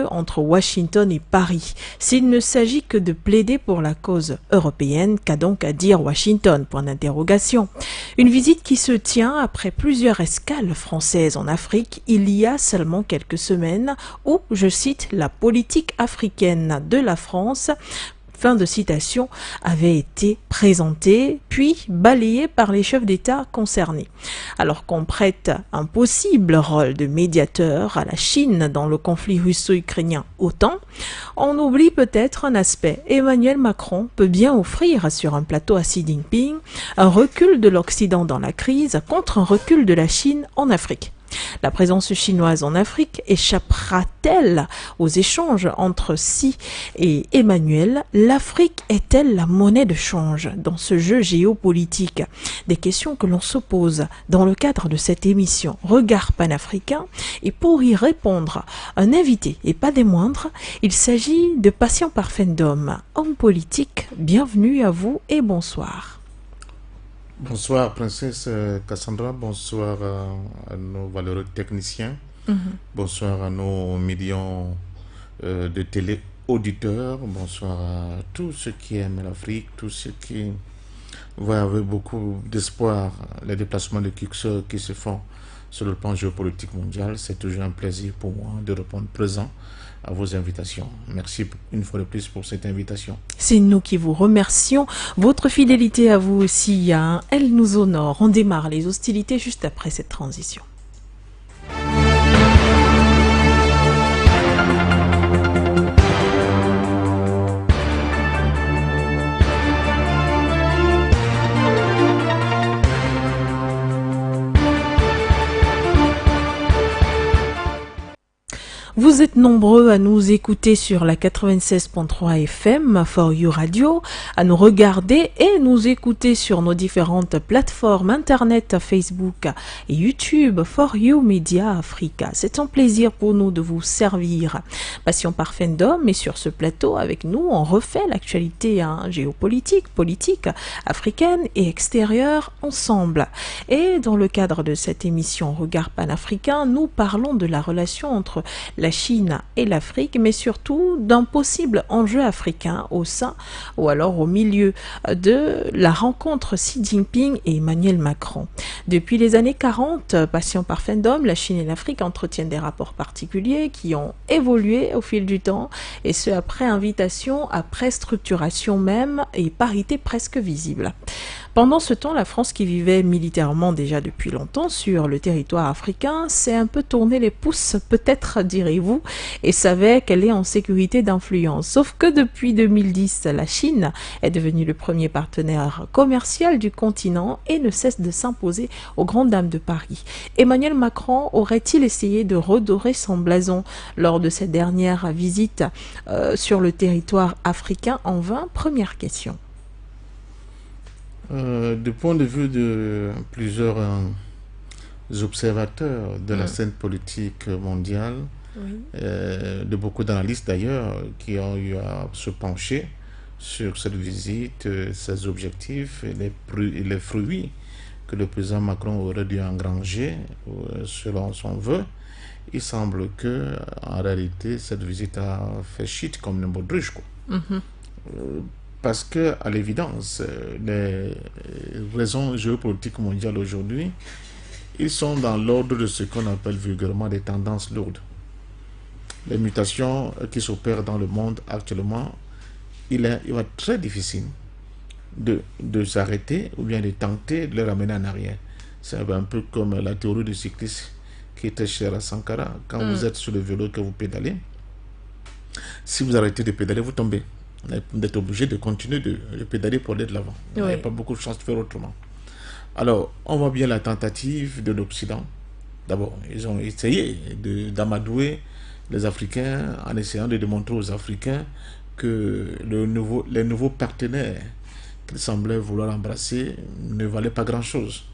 entre Washington et Paris. S'il ne s'agit que de plaider pour la cause européenne, qu'a donc à dire Washington? Point d'interrogation. Une visite qui se tient après plusieurs escales françaises en Afrique il y a seulement quelques semaines où, je cite, la politique africaine de la France, fin de citation, avait été présentée, puis balayée par les chefs d'État concernés. Alors qu'on prête un possible rôle de médiateur à la Chine dans le conflit russo-ukrainien OTAN, on oublie peut-être un aspect. Emmanuel Macron peut bien offrir sur un plateau à Xi Jinping un recul de l'Occident dans la crise contre un recul de la Chine en Afrique. La présence chinoise en Afrique échappera-t-elle aux échanges entre Xi et Emmanuel? L'Afrique est-elle la monnaie de change dans ce jeu géopolitique? Des questions que l'on se pose dans le cadre de cette émission Regard panafricain. Et pour y répondre, un invité, et pas des moindres, il s'agit de Patient Parfendum, homme politique. Bienvenue à vous et bonsoir. Bonsoir, princesse Cassandra. Bonsoir à nos valeureux techniciens. Bonsoir à nos millions de télé-auditeurs. Bonsoir à tous ceux qui aiment l'Afrique, tous ceux qui voient avec beaucoup d'espoir les déplacements de Kixor qui se font sur le plan géopolitique mondial. C'est toujours un plaisir pour moi de répondre présent à vos invitations. Merci une fois de plus pour cette invitation. C'est nous qui vous remercions. Votre fidélité à vous aussi, hein, elle nous honore. On démarre les hostilités juste après cette transition. Vous êtes nombreux à nous écouter sur la 96.3 FM For You Radio, à nous regarder et nous écouter sur nos différentes plateformes internet, Facebook et YouTube For You Media Africa. C'est un plaisir pour nous de vous servir. Patient Parfendum et sur ce plateau avec nous, on refait l'actualité géopolitique, politique, africaine et extérieure ensemble. Et dans le cadre de cette émission Regard panafricain, nous parlons de la relation entre la Chine et l'Afrique, mais surtout d'un possible enjeu africain au sein ou alors au milieu de la rencontre Xi Jinping et Emmanuel Macron. Depuis les années 40, Patient Parfendum, la Chine et l'Afrique entretiennent des rapports particuliers qui ont évolué au fil du temps, et ce après invitation, après structuration même et parité presque visible. Pendant ce temps, la France, qui vivait militairement déjà depuis longtemps sur le territoire africain, s'est un peu tourné les pouces, peut-être direz-vous, et savait qu'elle est en sécurité d'influence. Sauf que depuis 2010, la Chine est devenue le premier partenaire commercial du continent et ne cesse de s'imposer aux grandes dames de Paris. Emmanuel Macron aurait-il essayé de redorer son blason lors de cette dernière visite sur le territoire africain en vain? Première question. Du point de vue de plusieurs observateurs de la scène politique mondiale, de beaucoup d'analystes d'ailleurs, qui ont eu à se pencher sur cette visite, ses objectifs et les fruits que le président Macron aurait dû engranger selon son vœu, il semble que en réalité cette visite a fait shit comme une baudruche, quoi. Parce que, à l'évidence, les raisons géopolitiques mondiales aujourd'hui, ils sont dans l'ordre de ce qu'on appelle vulgairement des tendances lourdes. Les mutations qui s'opèrent dans le monde actuellement, il va être très difficile de s'arrêter ou bien de tenter de les ramener en arrière. C'est un peu comme la théorie du cyclisme qui était chère à Sankara. Quand vous êtes sur le vélo que vous pédalez, si vous arrêtez de pédaler, vous tombez. Vous êtes obligé de continuer de pédaler pour aller de l'avant. Il n'y a pas beaucoup de chance de faire autrement. Alors, on voit bien la tentative de l'Occident. D'abord, ils ont essayé d'amadouer les Africains en essayant de démontrer aux Africains que les nouveaux partenaires qu'ils semblaient vouloir embrasser ne valaient pas grand-chose.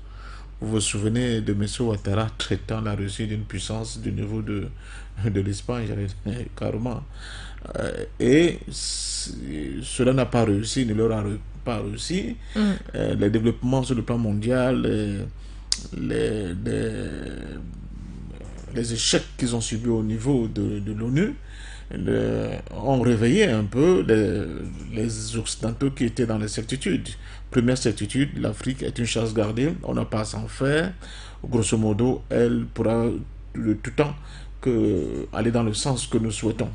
Vous vous souvenez de M. Ouattara traitant la Russie d'une puissance du niveau de l'Espagne, carrément. Et cela n'a pas réussi, ne leur a pas réussi. Les développements sur le plan mondial, les échecs qu'ils ont subis au niveau de l'ONU ont réveillé un peu les Occidentaux qui étaient dans les certitudes. Première certitude, l'Afrique est une chasse gardée, on n'a pas à s'en faire. Grosso modo, elle pourra tout temps aller dans le sens que nous souhaitons.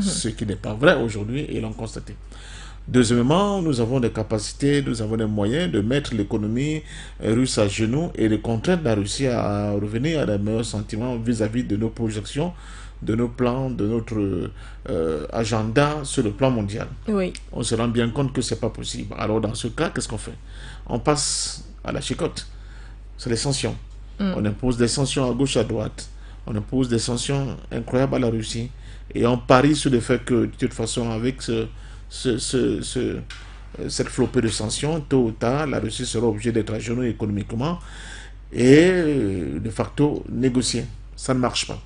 Ce qui n'est pas vrai aujourd'hui, et l'ont constaté. Deuxièmement, nous avons des capacités, nous avons des moyens de mettre l'économie russe à genoux et de contraindre la Russie à revenir à des meilleurs sentiments vis-à-vis de nos projections, de nos plans, de notre agenda sur le plan mondial. Oui. On se rend bien compte que ce n'est pas possible. Alors dans ce cas, qu'est-ce qu'on fait? On passe à la chicotte. C'est les sanctions. On impose des sanctions à gauche, à droite. On impose des sanctions incroyables à la Russie. Et on parie sur le fait que, de toute façon, avec cette flopée de sanctions, tôt ou tard, la Russie sera obligée d'être à genoux économiquement et de facto négocier. Ça ne marche pas.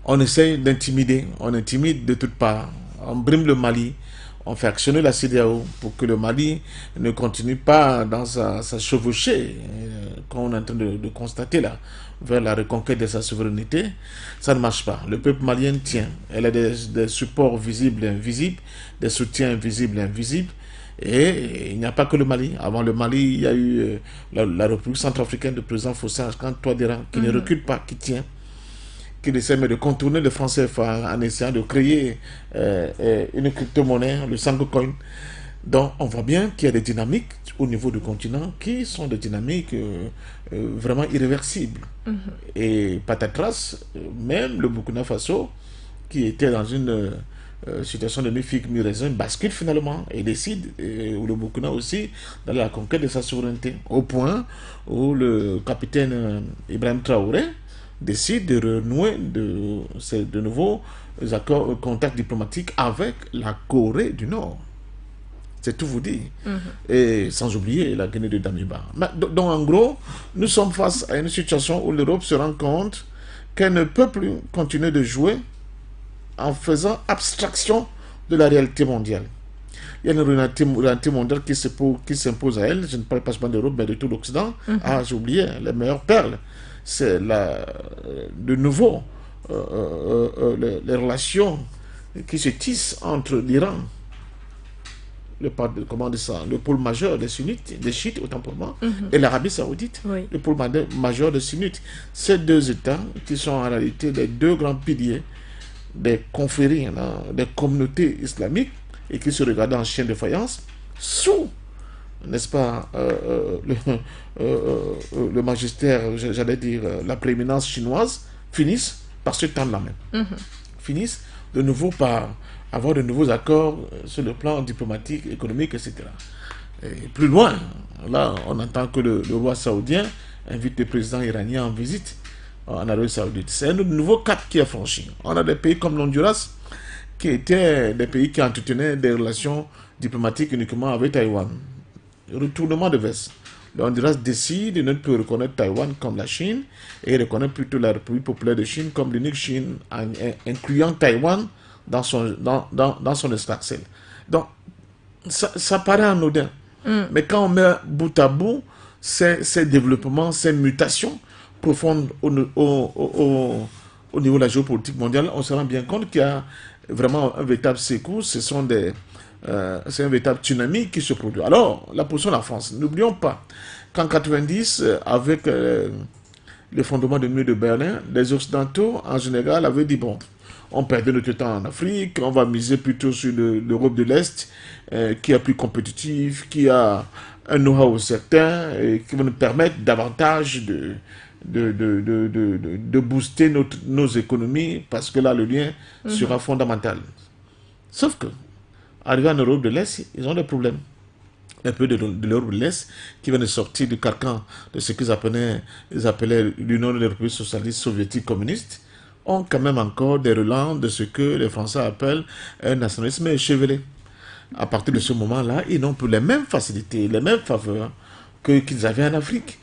On essaye d'intimider, on intimide de toutes parts, on brime le Mali, on fait actionner la CEDEAO pour que le Mali ne continue pas dans sa chevauchée qu'on est en train de constater là, vers la reconquête de sa souveraineté. Ça ne marche pas. Le peuple malien tient. Elle a des supports visibles et invisibles, des soutiens invisibles et invisibles. Et il n'y a pas que le Mali. Avant le Mali, il y a eu la République centrafricaine de président Fossé Antoine Touadéra, qui ne recule pas, qui tient, qui essaie de contourner le franc CFA en essayant de créer une crypto-monnaie, le Sangocoin. Donc on voit bien qu'il y a des dynamiques au niveau du continent qui sont des dynamiques vraiment irréversibles. Et patatras, même le Burkina Faso, qui était dans une situation de mi-figue, mi-raisin, bascule finalement et décide, ou le Burkina aussi, dans la conquête de sa souveraineté. Au point où le capitaine Ibrahim Traoré décide de renouer de nouveaux accords, contacts diplomatiques avec la Corée du Nord. C'est tout vous dire. Et sans oublier la Guinée de Damiba. Donc en gros, nous sommes face à une situation où l'Europe se rend compte qu'elle ne peut plus continuer de jouer en faisant abstraction de la réalité mondiale. Il y a une réalité mondiale qui s'impose à elle. Je ne parle pas seulement d'Europe, mais de tout l'Occident. Ah, j'ai oublié, les meilleures perles. C'est de nouveau les relations qui se tissent entre l'Iran, le pôle majeur des sunnites, des chiites autant pour moi, et l'Arabie saoudite, le pôle majeur des sunnites. Ces deux États qui sont en réalité les deux grands piliers des confréries, des communautés islamiques, et qui se regardent en chien de faïence sous, n'est-ce pas, le magistère, j'allais dire, la prééminence chinoise, finissent par se tendre la main. Finissent de nouveau par avoir de nouveaux accords sur le plan diplomatique, économique, etc. Et plus loin, là, on entend que le roi saoudien invite le président iranien en visite en Arabie Saoudite. C'est un nouveau cap qui est franchi. On a des pays comme l'Honduras, qui étaient des pays qui entretenaient des relations diplomatiques uniquement avec Taïwan. Retournement de veste. Le Honduras décide de ne plus reconnaître Taïwan comme la Chine et reconnaît plutôt la République populaire de Chine comme l'unique Chine, incluant Taïwan dans son escarcelle. Donc, ça paraît anodin. Mais quand on met bout à bout ces développements, ces mutations profondes au niveau de la géopolitique mondiale, on se rend bien compte qu'il y a vraiment un véritable secousse. C'est un véritable tsunami qui se produit. Alors, la position de la France, n'oublions pas qu'en 90, avec le fondement du mur de Berlin, les Occidentaux, en général, avaient dit, bon, on perdait notre temps en Afrique, on va miser plutôt sur l'Europe de l'Est, qui est plus compétitive, qui a un know-how certain, et qui va nous permettre davantage de booster nos économies, parce que là, le lien sera fondamental. Sauf que, arrivé en Europe de l'Est, ils ont des problèmes. Un peu de l'Europe de l'Est qui vient de sortir du carcan de ce qu'ils appelaient l'Union des Républiques socialistes soviétiques communistes, ont quand même encore des relents de ce que les Français appellent un nationalisme échevelé. À partir de ce moment-là, ils n'ont plus les mêmes facilités, les mêmes faveurs qu'ils avaient en Afrique.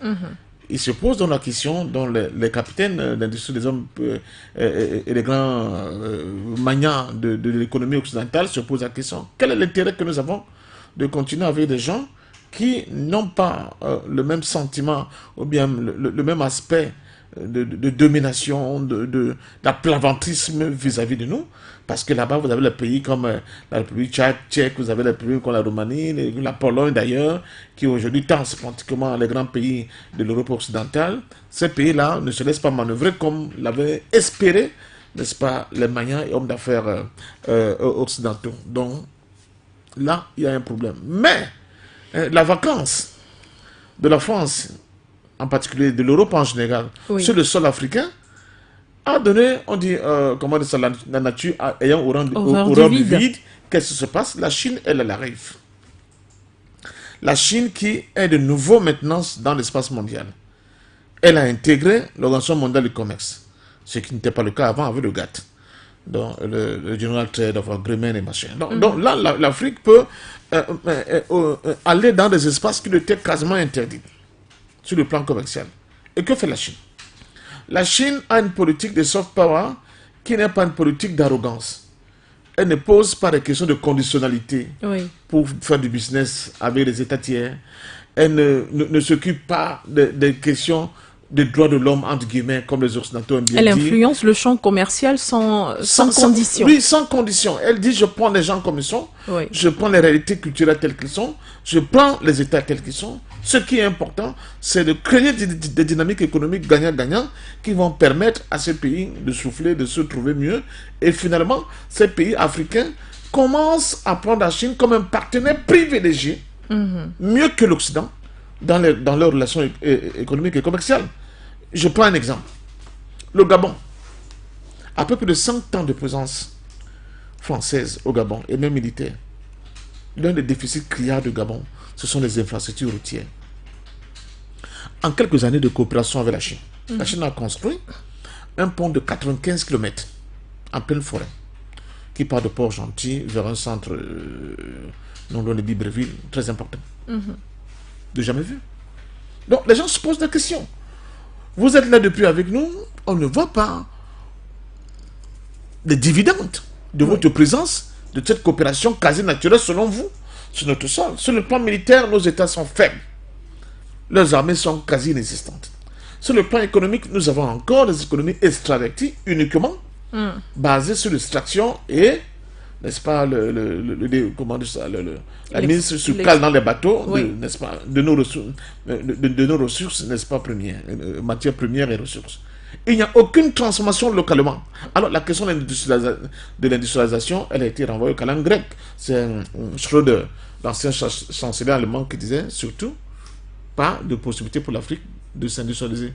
Ils se posent dans la question dont les capitaines d'industrie des hommes et les grands magnats de l'économie occidentale se posent la question. Quel est l'intérêt que nous avons de continuer avec des gens qui n'ont pas le même sentiment ou bien le même aspect domination, d'applaventrisme vis-à-vis de nous. Parce que là-bas, vous avez les pays comme la République tchèque, vous avez les pays comme la Roumanie, la Pologne d'ailleurs, qui aujourd'hui tassent pratiquement les grands pays de l'Europe occidentale. Ces pays-là ne se laissent pas manœuvrer comme l'avaient espéré, n'est-ce pas, les Mayens et hommes d'affaires occidentaux. Donc, là, il y a un problème. Mais, la vacance de la France, en particulier de l'Europe en général, sur le sol africain, a donné, on dit, comment dire ça, la nature ayant horreur du vide. Qu'est-ce qui se passe? La Chine, elle arrive. La Chine qui est de nouveau maintenant dans l'espace mondial. Elle a intégré l'Organisation mondiale du commerce, ce qui n'était pas le cas avant avec le GATT. Donc, le General Trade of Agreement et machin. Donc là, l'Afrique peut aller dans des espaces qui lui étaient quasiment interdits sur le plan commercial. Et que fait la Chine? La Chine a une politique de soft power qui n'est pas une politique d'arrogance. Elle ne pose pas des questions de conditionnalité pour faire du business avec les États tiers. Elle ne s'occupe pas des questions des droits de l'homme, entre guillemets, comme les Occidentaux aiment bien dire. Elle influence le champ commercial sans condition. Oui, sans condition. Elle dit, je prends les gens comme ils sont, je prends les réalités culturelles telles qu'elles sont, je prends les États tels qu'ils sont. Ce qui est important, c'est de créer des dynamiques économiques gagnant-gagnant qui vont permettre à ces pays de souffler, de se trouver mieux. Et finalement, ces pays africains commencent à prendre la Chine comme un partenaire privilégié, mieux que l'Occident, dans leurs relations économiques et commerciales. Je prends un exemple. Le Gabon. À peu près de 100 ans de présence française au Gabon, et même militaire, l'un des déficits criards du Gabon, ce sont les infrastructures routières. En quelques années de coopération avec la Chine, la Chine a construit un pont de 95 km en pleine forêt, qui part de Port-Gentil vers un centre non loin de Libreville, très important. De jamais vu. Donc les gens se posent des questions. Vous êtes là depuis avec nous, on ne voit pas les dividendes de votre présence, de cette coopération quasi naturelle selon vous, sur notre sol. Sur le plan militaire, nos États sont faibles. Leurs armées sont quasi inexistantes. Sur le plan économique, nous avons encore des économies extraverties uniquement basées sur l'extraction et, n'est-ce pas, la mise sur cale dans les bateaux, n'est-ce pas, de nos ressources, n'est-ce pas, premières, matières premières et ressources. Il n'y a aucune transformation localement. Alors la question de l'industrialisation, elle a été renvoyée au calendrier grec. C'est Schröder, l'ancien chancelier allemand, qui disait surtout pas de possibilité pour l'Afrique de s'industrialiser.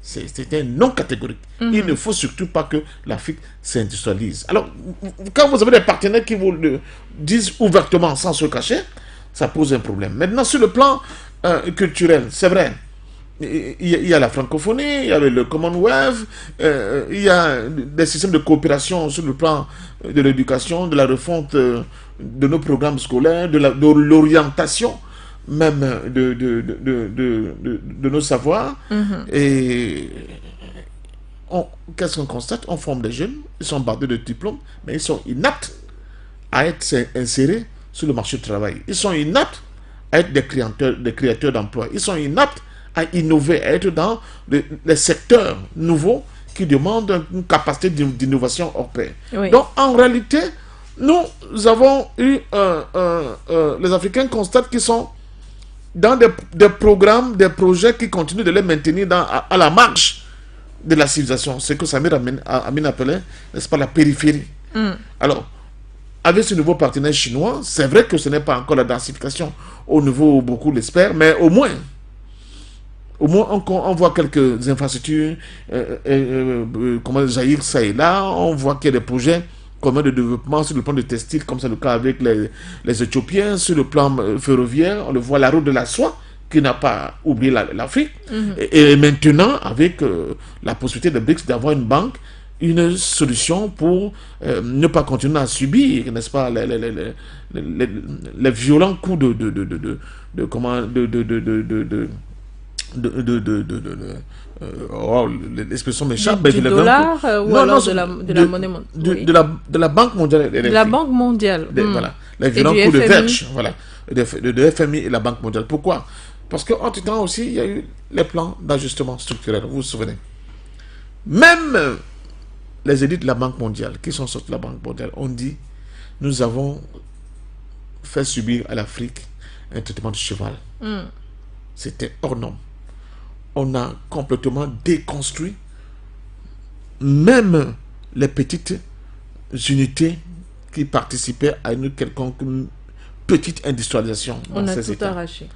C'était non catégorique. Il ne faut surtout pas que l'Afrique s'industrialise. Alors, quand vous avez des partenaires qui vous le disent ouvertement sans se cacher, ça pose un problème. Maintenant, sur le plan culturel, c'est vrai, il y a la francophonie, il y a le Commonwealth, il y a des systèmes de coopération sur le plan de l'éducation, de la refonte de nos programmes scolaires, de l'orientation même de nos savoirs. Et qu'est-ce qu'on constate? On forme des jeunes, ils sont bardés de diplômes, mais ils sont inaptes à être insérés sur le marché du travail. Ils sont inaptes à être des créateurs d'emplois. Ils sont inaptes à innover, à être dans les secteurs nouveaux qui demandent une capacité d'innovation hors pair. Donc, en réalité, nous avons eu... les Africains constatent qu'ils sont dans des programmes, des projets qui continuent de les maintenir à la marge de la civilisation. C'est ce que Samir Amin appelait, n'est-ce pas, la périphérie. Alors, avec ce nouveau partenaire chinois, c'est vrai que ce n'est pas encore la densification au niveau où beaucoup l'espèrent, mais au moins on voit quelques infrastructures comment jaillir ça et là. On voit qu'il y a des projets communs de développement sur le plan de textile, comme c'est le cas avec les Éthiopiens. Sur le plan ferroviaire, on le voit, la route de la soie, qui n'a pas oublié l'Afrique. Et maintenant, avec la possibilité de BRICS d'avoir une banque, une solution pour ne pas continuer à subir, n'est-ce pas, les violents coups l'expression m'échappe. Du dollar ou alors de la monnaie mondiale. De la Banque mondiale. De la Banque mondiale. Voilà. Les violents coups de verge. Voilà. De FMI et la Banque mondiale. Pourquoi? Parce qu'entre temps aussi, il y a eu les plans d'ajustement structurel. Vous vous souvenez? Même les élites de la Banque mondiale, qui sont sortis de la Banque mondiale, ont dit, nous avons fait subir à l'Afrique un traitement de cheval. C'était hors norme. On a complètement déconstruit même les petites unités qui participaient à une quelconque petite industrialisation. On a tout arraché.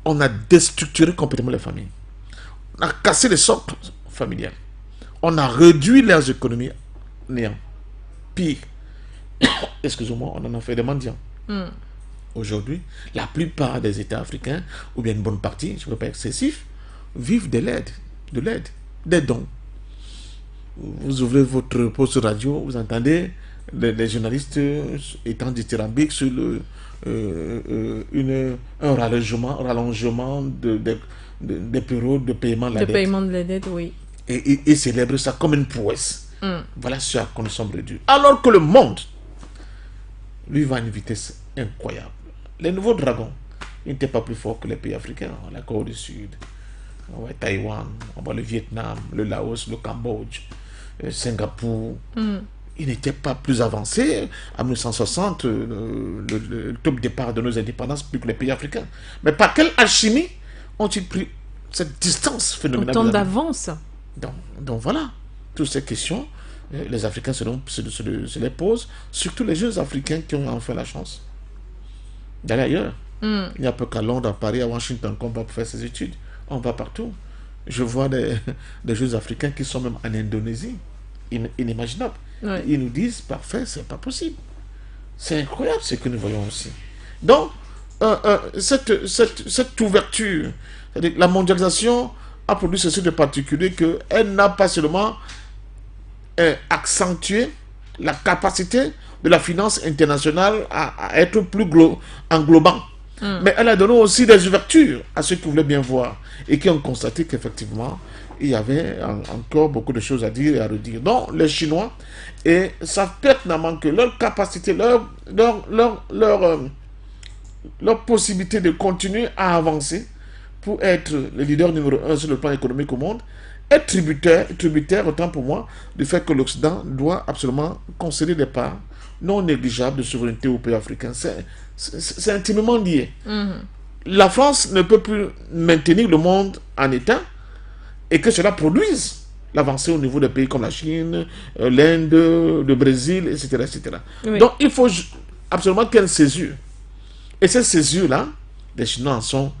On a déstructuré complètement les familles. On a cassé les socles familiales. On a réduit leurs économies néant. Pire, excusez-moi, on en a fait des mendiants. Aujourd'hui, la plupart des États africains, ou bien une bonne partie, je ne veux pas excessif, vivent de l'aide, des dons. Vous ouvrez votre poste radio, vous entendez les journalistes étant dithyrambiques sur un rallongement des périodes de paiement de la dette. De paiement de la dette, oui. Et célèbre ça comme une prouesse. Voilà ce à quoi nous sommes réduits. Alors que le monde, lui, va à une vitesse incroyable. Les nouveaux dragons, ils n'étaient pas plus forts que les pays africains. La Corée du Sud, Taïwan, le Vietnam, le Laos, le Cambodge, Singapour. Ils n'étaient pas plus avancés. En 1960, le top départ de nos indépendances plus que les pays africains. Mais par quelle alchimie ont-ils pris cette distance phénoménale? Autant d'avance. Donc voilà, toutes ces questions, les Africains se les posent, surtout les jeunes Africains qui ont enfin la chance d'aller ailleurs. Il n'y a pas qu'à Londres, à Paris, à Washington qu'on va pour faire ses études. On va partout. Je vois des jeunes Africains qui sont même en Indonésie. Inimaginable. Oui. Ils nous disent, parfait, c'est pas possible. C'est incroyable ce que nous voyons aussi. Donc, cette ouverture, c'est-à-dire la mondialisation a produit ceci de particulier qu'elle n'a pas seulement accentué la capacité de la finance internationale à être plus englobant. Mais elle a donné aussi des ouvertures à ceux qui voulaient bien voir et qui ont constaté qu'effectivement, il y avait encore beaucoup de choses à dire et à redire. Donc, les Chinois savent pertinemment que leur capacité, leur possibilité de continuer à avancer pour être le leader numéro 1 sur le plan économique au monde est tributaire, autant pour moi, du fait que l'Occident doit absolument concéder des parts non négligeables de souveraineté aux pays africains. C'est intimement lié. La France ne peut plus maintenir le monde en état et que cela produise l'avancée au niveau des pays comme la Chine, l'Inde, le Brésil, etc. etc. Oui. Donc il faut absolument qu'il y ait une césure. Et cette césure-là, les Chinois en sont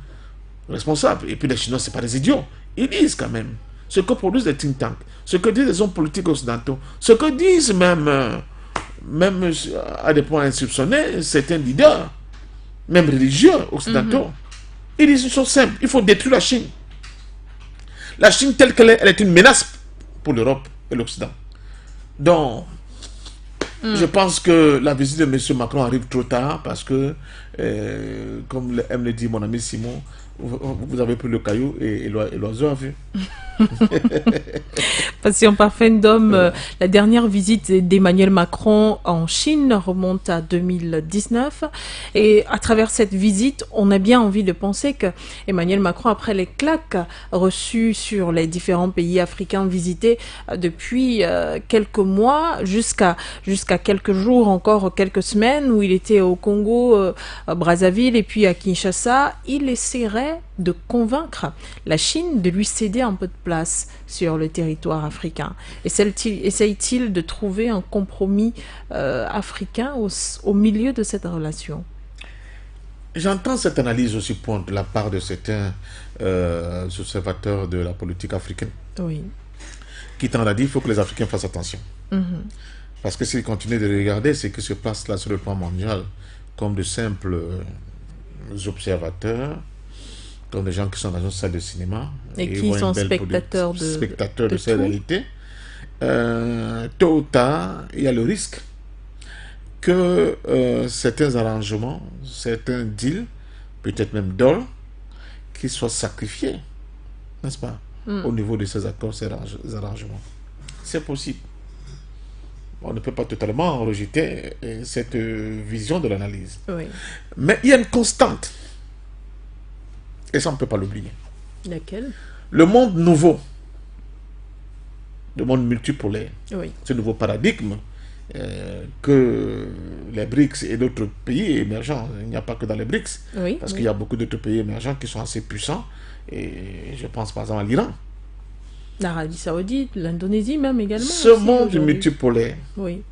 responsables. Et puis les Chinois, ce n'est pas des idiots. Ils disent quand même ce que produisent les think tanks, ce que disent les hommes politiques occidentaux, ce que disent même à des points insoupçonnés certains leaders, même religieux occidentaux. Ils disent une chose simple, il faut détruire la Chine. La Chine telle qu'elle est, elle est une menace pour l'Europe et l'Occident. Donc, je pense que la visite de M. Macron arrive trop tard parce que, comme aime le dit mon ami Simon, vous avez pris le caillou et l'oiseau a vu. Passion parfaite d'homme, la dernière visite d'Emmanuel Macron en Chine remonte à 2019 et à travers cette visite, on a bien envie de penser que Emmanuel Macron, après les claques reçues sur les différents pays africains visités depuis quelques mois jusqu'à quelques jours, encore quelques semaines où il était au Congo, à Brazzaville et puis à Kinshasa, il essaierait de convaincre la Chine de lui céder un peu de place sur le territoire africain. Essaye-t-il de trouver un compromis africain au milieu de cette relation? J'entends cette analyse aussi de la part de certains observateurs de la politique africaine. Oui. Qui tendent à dire qu'il faut que les Africains fassent attention. Parce que s'ils continuent de regarder ce qui se passe là sur le plan mondial comme de simples observateurs, comme des gens qui sont dans une salle de cinéma et qui sont spectateurs de cette réalité, tôt ou tard, il y a le risque que certains arrangements, certains deals, peut-être même dollars, qui soient sacrifiés, n'est-ce pas, au niveau de ces accords, ces arrangements. C'est possible. On ne peut pas totalement rejeter cette vision de l'analyse. Oui. Mais il y a une constante. Et ça, on ne peut pas l'oublier. Laquelle? Le monde nouveau de monde multipolaire. Oui. Ce nouveau paradigme que les BRICS et d'autres pays émergents, il n'y a pas que dans les BRICS, Oui, parce oui. qu'il y a beaucoup d'autres pays émergents qui sont assez puissants, et je pense par exemple à l'Iran. L'Arabie Saoudite, l'Indonésie même également. Ce aussi, monde aujourd'hui. multipolaire Oui.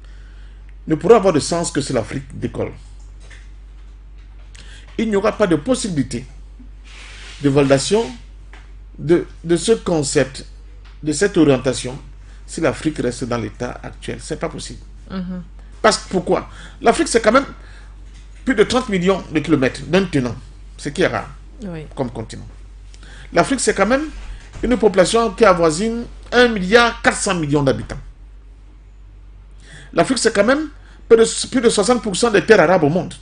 ne pourra avoir de sens que si l'Afrique décolle. Il n'y aura pas de possibilité de validation de ce concept, de cette orientation, si l'Afrique reste dans l'état actuel. C'est pas possible. Parce que pourquoi? L'Afrique, c'est quand même plus de 30 millions de kilomètres d'un tenant, ce qui est rare Oui. comme continent. L'Afrique, c'est quand même une population qui avoisine 1,4 milliard d'habitants. L'Afrique, c'est quand même plus de 60% des terres arabes au monde.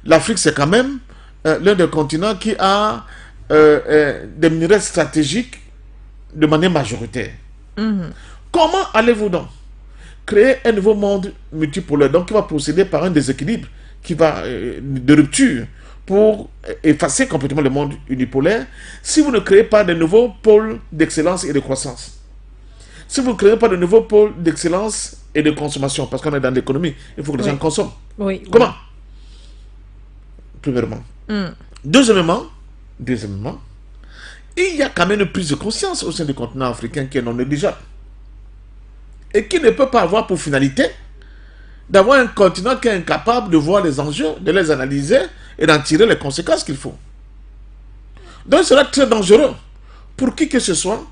L'Afrique, c'est quand même l'un des continents qui a des minerais stratégiques de manière majoritaire. Comment allez-vous donc créer un nouveau monde multipolaire, donc qui va procéder par un déséquilibre qui va de rupture pour effacer complètement le monde unipolaire, si vous ne créez pas de nouveaux pôles d'excellence et de croissance? Si vous ne créez pas de nouveaux pôles d'excellence et de consommation, parce qu'on est dans l'économie, il faut que les gens consomment. Oui. Comment? Premièrement. Deuxièmement, il y a quand même une prise de conscience au sein du continent africain qui est non négligeable et qui ne peut pas avoir pour finalité d'avoir un continent qui est incapable de voir les enjeux, de les analyser et d'en tirer les conséquences qu'il faut. Donc, ce sera très dangereux pour qui que ce soit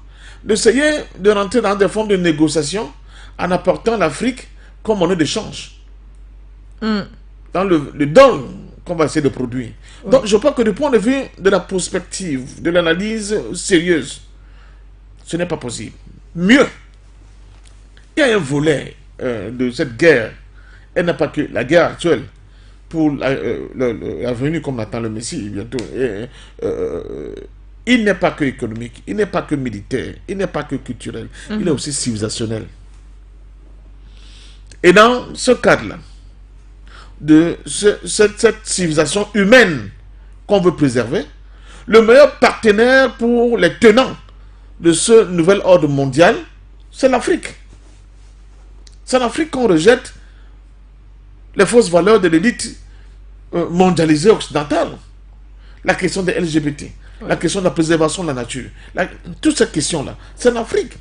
d'essayer de rentrer dans des formes de négociation en apportant l'Afrique comme monnaie d'échange. Dans le don qu'on va essayer de produire. Oui. Donc, je crois que du point de vue de la prospective, de l'analyse sérieuse, ce n'est pas possible. Mieux, il y a un volet de cette guerre. Elle n'a pas que la guerre actuelle pour la venue, comme l'attend le Messie bientôt. Il n'est pas que économique, il n'est pas que militaire, il n'est pas que culturel, il est aussi civilisationnel. Et dans ce cadre-là, de cette civilisation humaine qu'on veut préserver, le meilleur partenaire pour les tenants de ce nouvel ordre mondial, c'est l'Afrique. C'est en Afrique qu'on rejette les fausses valeurs de l'élite mondialisée occidentale. La question des LGBT, la question de la préservation de la nature, toutes ces questions-là, c'est en Afrique.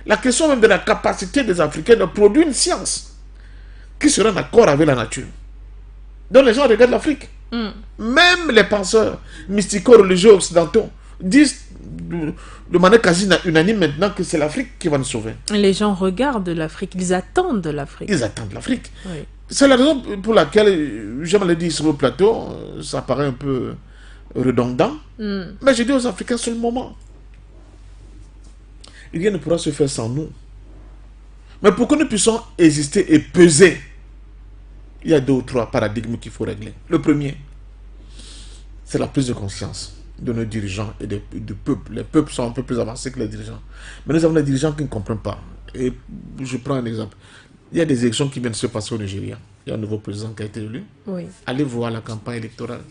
La question même de la capacité des Africains de produire une science qui serait en accord avec la nature. Donc les gens regardent l'Afrique. Même les penseurs mystico-religieux occidentaux disent de manière quasi unanime maintenant que c'est l'Afrique qui va nous sauver. Les gens regardent l'Afrique, ils attendent de l'Afrique. Ils attendent l'Afrique. Oui. C'est la raison pour laquelle, je me l'ai dit sur le plateau, ça paraît un peu redondant, mais j'ai dit aux Africains sur le moment, rien ne pourra se faire sans nous. Mais pour que nous puissions exister et peser, il y a 2 ou 3 paradigmes qu'il faut régler. Le premier, c'est la prise de conscience de nos dirigeants et du peuple. Les peuples sont un peu plus avancés que les dirigeants. Mais nous avons des dirigeants qui ne comprennent pas. Et je prends un exemple. Il y a des élections qui viennent de se passer au Nigeria. Il y a un nouveau président qui a été élu. Oui. Allez voir la campagne électorale.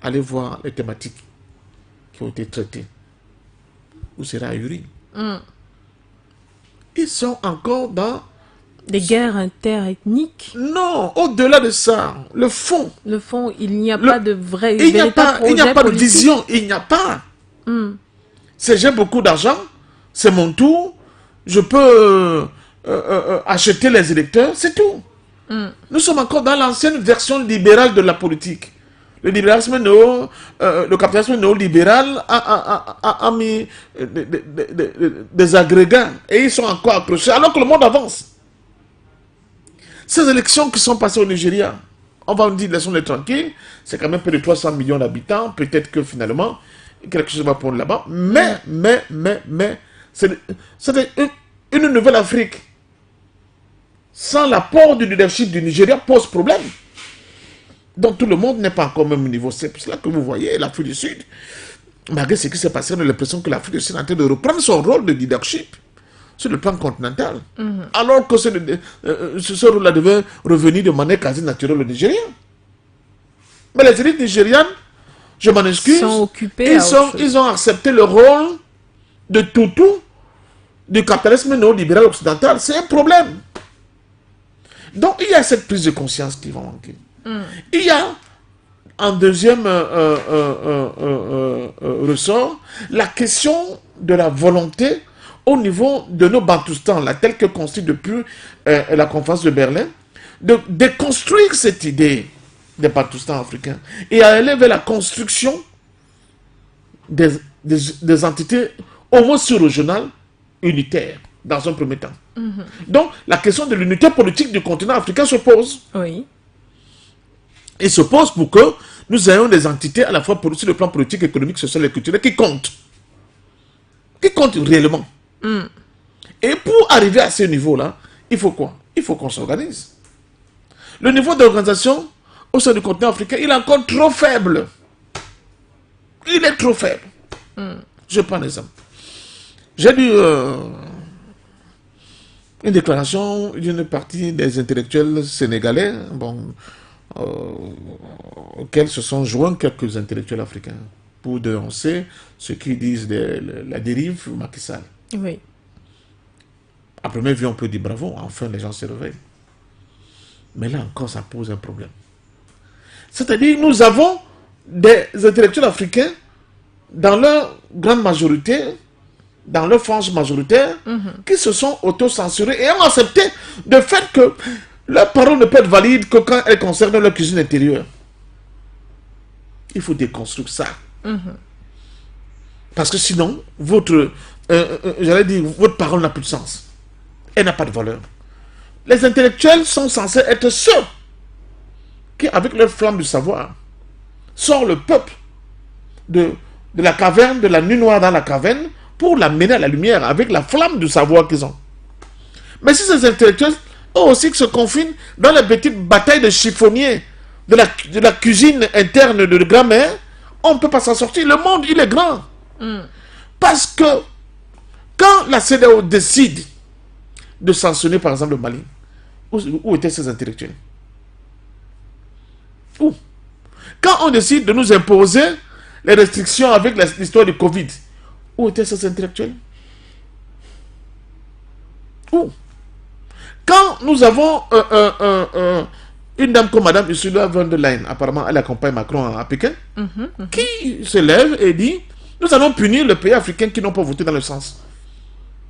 Allez voir les thématiques qui ont été traitées. Où sera Yuri? Ils sont encore dans... Des guerres interethniques. Non, au-delà de ça, le fond. Le fond, il n'y a pas de vrai... Il n'y a pas de vision, il n'y a pas. C'est j'ai beaucoup d'argent, c'est mon tour, je peux acheter les électeurs, c'est tout. Nous sommes encore dans l'ancienne version libérale de la politique. Le libéralisme le capitalisme néolibéral a mis des agrégats et ils sont encore accrochés alors que le monde avance. Ces élections qui sont passées au Nigeria, on va me dire, laissons-les tranquilles, c'est quand même près de 300 millions d'habitants, peut-être que finalement, quelque chose va prendre là-bas, mais, c'est une nouvelle Afrique. Sans l'apport du leadership du Nigeria pose problème. Donc tout le monde n'est pas encore au même niveau. C'est pour cela que vous voyez l'Afrique du Sud, malgré ce qui s'est passé, on a l'impression que l'Afrique du Sud est en train de reprendre son rôle de leadership sur le plan continental. Alors que ce rôle-là devait revenir de manière quasi naturelle au Nigeria. Mais les élites nigérianes, je m'en excuse, sont occupés ils ont accepté le rôle de toutou du capitalisme néolibéral occidental, c'est un problème. Donc, il y a cette prise de conscience qui va manquer. Il y a, en deuxième ressort, la question de la volonté au niveau de nos Bantoustans, là, telle que construite depuis la conférence de Berlin, de déconstruire cette idée des Bantoustans africains et aller vers la construction des entités homo-sur-régionales unitaires, dans un premier temps. Donc, la question de l'unité politique du continent africain se pose. Oui. Il se pose pour que nous ayons des entités à la fois sur le plan politique, économique, social et culturel qui comptent. Qui comptent réellement. Et pour arriver à ce niveau-là, il faut quoi? Il faut qu'on s'organise. Le niveau d'organisation au sein du continent africain, il est encore trop faible. Il est trop faible. Je prends un exemple. J'ai lu une déclaration d'une partie des intellectuels sénégalais, auxquels se sont joints quelques intellectuels africains pour dénoncer ce qu'ils disent de la dérive Macky Sall. Oui. À première vue, on peut dire bravo, enfin les gens se réveillent. Mais là encore, ça pose un problème. C'est-à-dire, nous avons des intellectuels africains, dans leur grande majorité, dans leur frange majoritaire, qui se sont auto-censurés et ont accepté le fait que leur parole ne peut être valide que quand elle concerne leur cuisine intérieure. Il faut déconstruire ça. Parce que sinon, votre parole n'a plus de sens. Elle n'a pas de valeur. Les intellectuels sont censés être ceux qui, avec leur flamme du savoir, sortent le peuple de la caverne, de la nuit noire dans la caverne, pour l'amener à la lumière avec la flamme du savoir qu'ils ont. Mais si ces intellectuels, eux aussi, se confinent dans les petites batailles de chiffonniers, de la cuisine interne de grand-mère, on ne peut pas s'en sortir. Le monde, il est grand. Parce que quand la CEDEAO décide de sanctionner, par exemple, le Mali, où étaient ces intellectuels? Où? Quand on décide de nous imposer les restrictions avec l'histoire du Covid, où étaient ces intellectuels? Où? Quand nous avons une dame comme Madame Ursula von der Leyen, apparemment elle accompagne Macron à Pékin, qui se lève et dit: nous allons punir les pays africains qui n'ont pas voté dans le sens,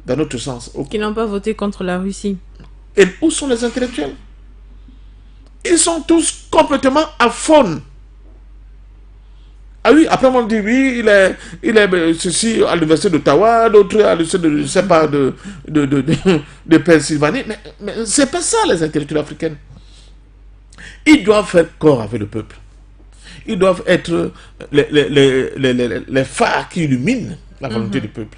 dans notre sens. Qui n'ont pas voté contre la Russie. Et où sont les intellectuels? Ils sont tous complètement aphones. Ah oui, après on dit oui, il est ceci à l'université d'Ottawa, d'autres à l'université de, je sais pas, de Pennsylvanie. Mais c'est pas ça les intellectuels africains. Ils doivent faire corps avec le peuple. Ils doivent être les phares qui illuminent la volonté du peuple.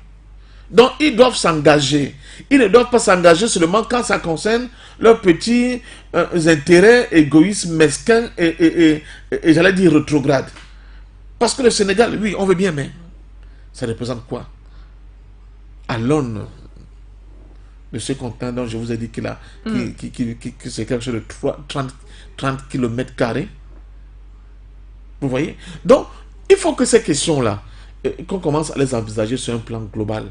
Donc ils doivent s'engager. Ils ne doivent pas s'engager seulement quand ça concerne leurs petits intérêts égoïstes, mesquins et j'allais dire rétrogrades. Parce que le Sénégal, oui, on veut bien, mais ça représente quoi? À l'aune de ce continent dont je vous ai dit qu'il a, que c'est quelque chose de 30 km². Vous voyez? Donc, il faut que ces questions-là, qu'on commence à les envisager sur un plan global.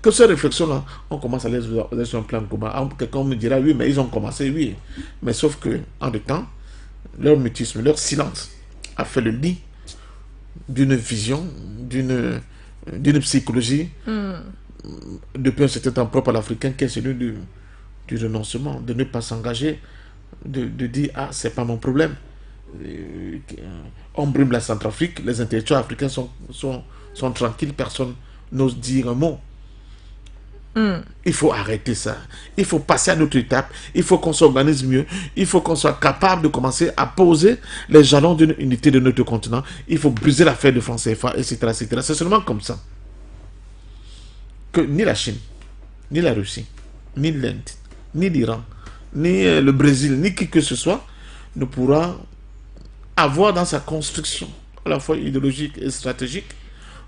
Que ces réflexions-là, on commence à les envisager sur un plan global. Quelqu'un me dira, oui, mais ils ont commencé, oui. Mais sauf que, en deux temps, leur mutisme, leur silence a fait le lit d'une vision, d'une psychologie depuis un certain temps propre à l'Africain, qui est celui du renoncement, de ne pas s'engager, de dire: ah, c'est pas mon problème. On brime la Centrafrique, les intellectuels africains sont tranquilles, personne n'ose dire un mot. Il faut arrêter ça. Il faut passer à notre étape. Il faut qu'on s'organise mieux. Il faut qu'on soit capable de commencer à poser les jalons d'une unité de notre continent. Il faut briser l'affaire de franc CFA, etc., etc. C'est seulement comme ça que ni la Chine, ni la Russie, ni l'Inde, ni l'Iran, ni le Brésil, ni qui que ce soit ne pourra avoir dans sa construction, à la fois idéologique et stratégique,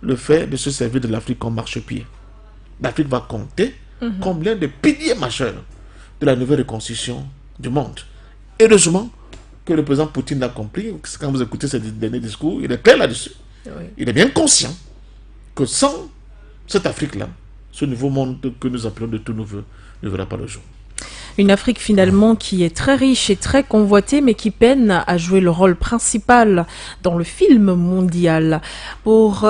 le fait de se servir de l'Afrique comme marchepied. L'Afrique va compter comme l'un des piliers majeurs de la nouvelle reconstruction du monde. Heureusement que le président Poutine l'a compris. Quand vous écoutez ses derniers discours, il est clair là-dessus. Oui. Il est bien conscient que sans cette Afrique-là, ce nouveau monde que nous appelons de tous nos voeux ne verra pas le jour. Une Afrique finalement qui est très riche et très convoitée, mais qui peine à jouer le rôle principal dans le film mondial. Pour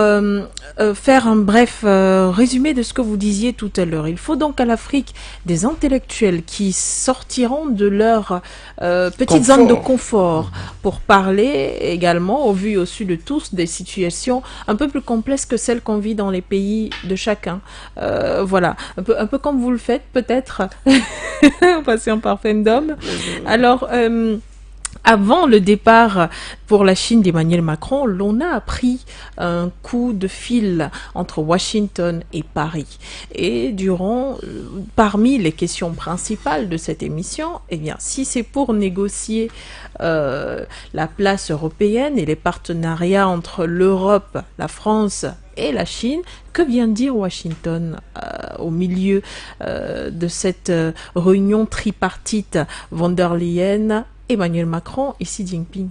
faire un bref résumé de ce que vous disiez tout à l'heure, il faut donc à l'Afrique des intellectuels qui sortiront de leur petite zone de confort pour parler également, au vu et au su de tous, des situations un peu plus complexes que celles qu'on vit dans les pays de chacun. Voilà, un peu comme vous le faites peut-être. Patient par Fendom. Alors, avant le départ pour la Chine d'Emmanuel Macron, l'on a appris un coup de fil entre Washington et Paris. Et parmi les questions principales de cette émission, eh bien, si c'est pour négocier la place européenne et les partenariats entre l'Europe, la France et la Chine, que vient dire Washington au milieu de cette réunion tripartite von der Leyen, Emmanuel Macron et Xi Jinping?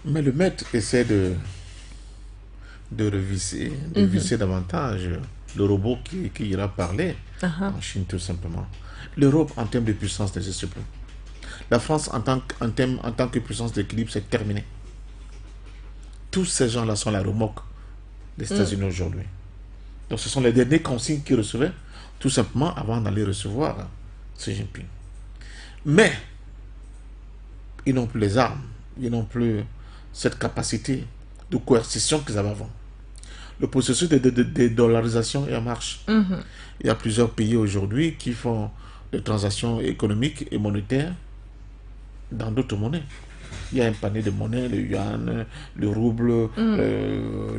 Mais le maître essaie de visser davantage le robot qui ira parler en Chine, tout simplement. L'Europe, en termes de puissance, n'existe plus. La France, en tant que puissance d'équilibre, c'est terminé. Tous ces gens-là sont la remorque des États-Unis aujourd'hui. Donc, ce sont les derniers consignes qu'ils recevaient, tout simplement, avant d'aller recevoir Xi Jinping. Mais, ils n'ont plus les armes, ils n'ont plus cette capacité de coercition qu'ils avaient avant. Le processus de dédollarisation est en marche. Il y a plusieurs pays aujourd'hui qui font des transactions économiques et monétaires dans d'autres monnaies. Il y a un panier de monnaies, le yuan, le rouble,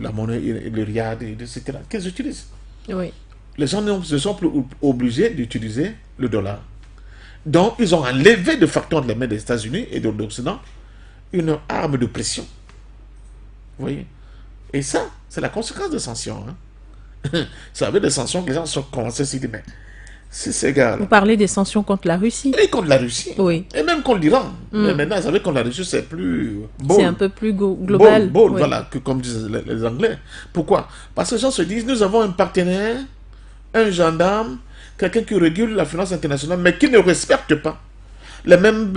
la monnaie, le riad, etc. Qu'est-ce qu'ils utilisent? Oui. Les gens ne sont plus obligés d'utiliser le dollar. Donc, ils ont enlevé de facto de les mains des États-Unis et de l'Occident une arme de pression. Vous voyez? Et ça, c'est la conséquence des sanctions. Ça avait des sanctions que les gens sont commencés à se dire, mais c'est égal. Vous parlez des sanctions contre la Russie? Et contre la Russie. Oui. Et même contre l'Iran. Mais maintenant, vous savez, contre la Russie, c'est plus bold. C'est un peu plus global. Bold, oui. Voilà, comme disent les Anglais. Pourquoi? Parce que les gens se disent, nous avons un partenaire, un gendarme, quelqu'un qui régule la finance internationale, mais qui ne respecte pas les mêmes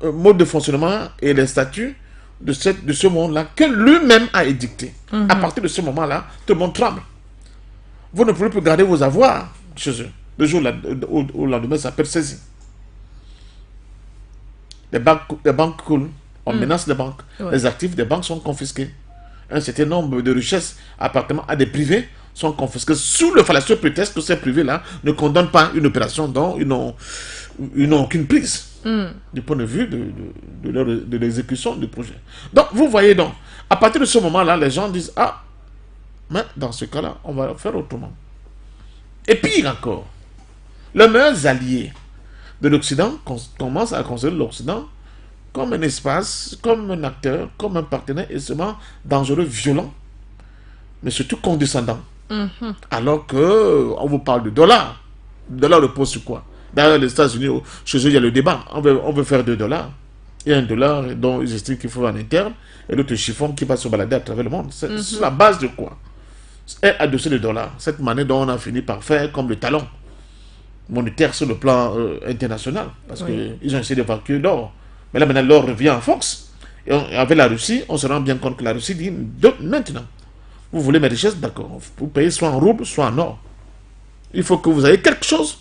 modes de fonctionnement et les statuts de ce monde-là que lui-même a édicté. À partir de ce moment-là, tout le monde tremble. Vous ne pouvez plus garder vos avoirs chez eux. Le jour au lendemain, ça peut être saisi. Les banques coulent. On menace les banques. Ouais. Les actifs des banques sont confisqués. Un certain nombre de richesses, appartements à des privés, sont confisqués sous le fallacieux prétexte que ces privés-là ne condamnent pas une opération dont ils n'ont aucune prise du point de vue de l'exécution du projet. Donc, vous voyez donc, à partir de ce moment-là, les gens disent, ah, mais dans ce cas-là, on va faire autrement. Et pire encore, les meilleurs alliés de l'Occident commencent à considérer l'Occident comme un espace, comme un acteur, comme un partenaire extrêmement dangereux, violent, mais surtout condescendant. Alors qu'on vous parle de dollars. Le dollar repose sur quoi? D'ailleurs, les États-Unis, chez eux, il y a le débat. On veut faire 2 dollars. Il y a $1 dont ils estiment qu'il faut en interne, et l'autre chiffon qui va se balader à travers le monde. C'est sur la base de quoi? Et adossé le dollar, cette monnaie dont on a fini par faire comme le talon monétaire sur le plan international, parce qu'ils ont essayé d'évacuer l'or. Mais là, maintenant, l'or revient en force. Et avec la Russie, on se rend bien compte que la Russie dit, maintenant, vous voulez mes richesses, d'accord, vous payez soit en rouble, soit en or. Il faut que vous ayez quelque chose.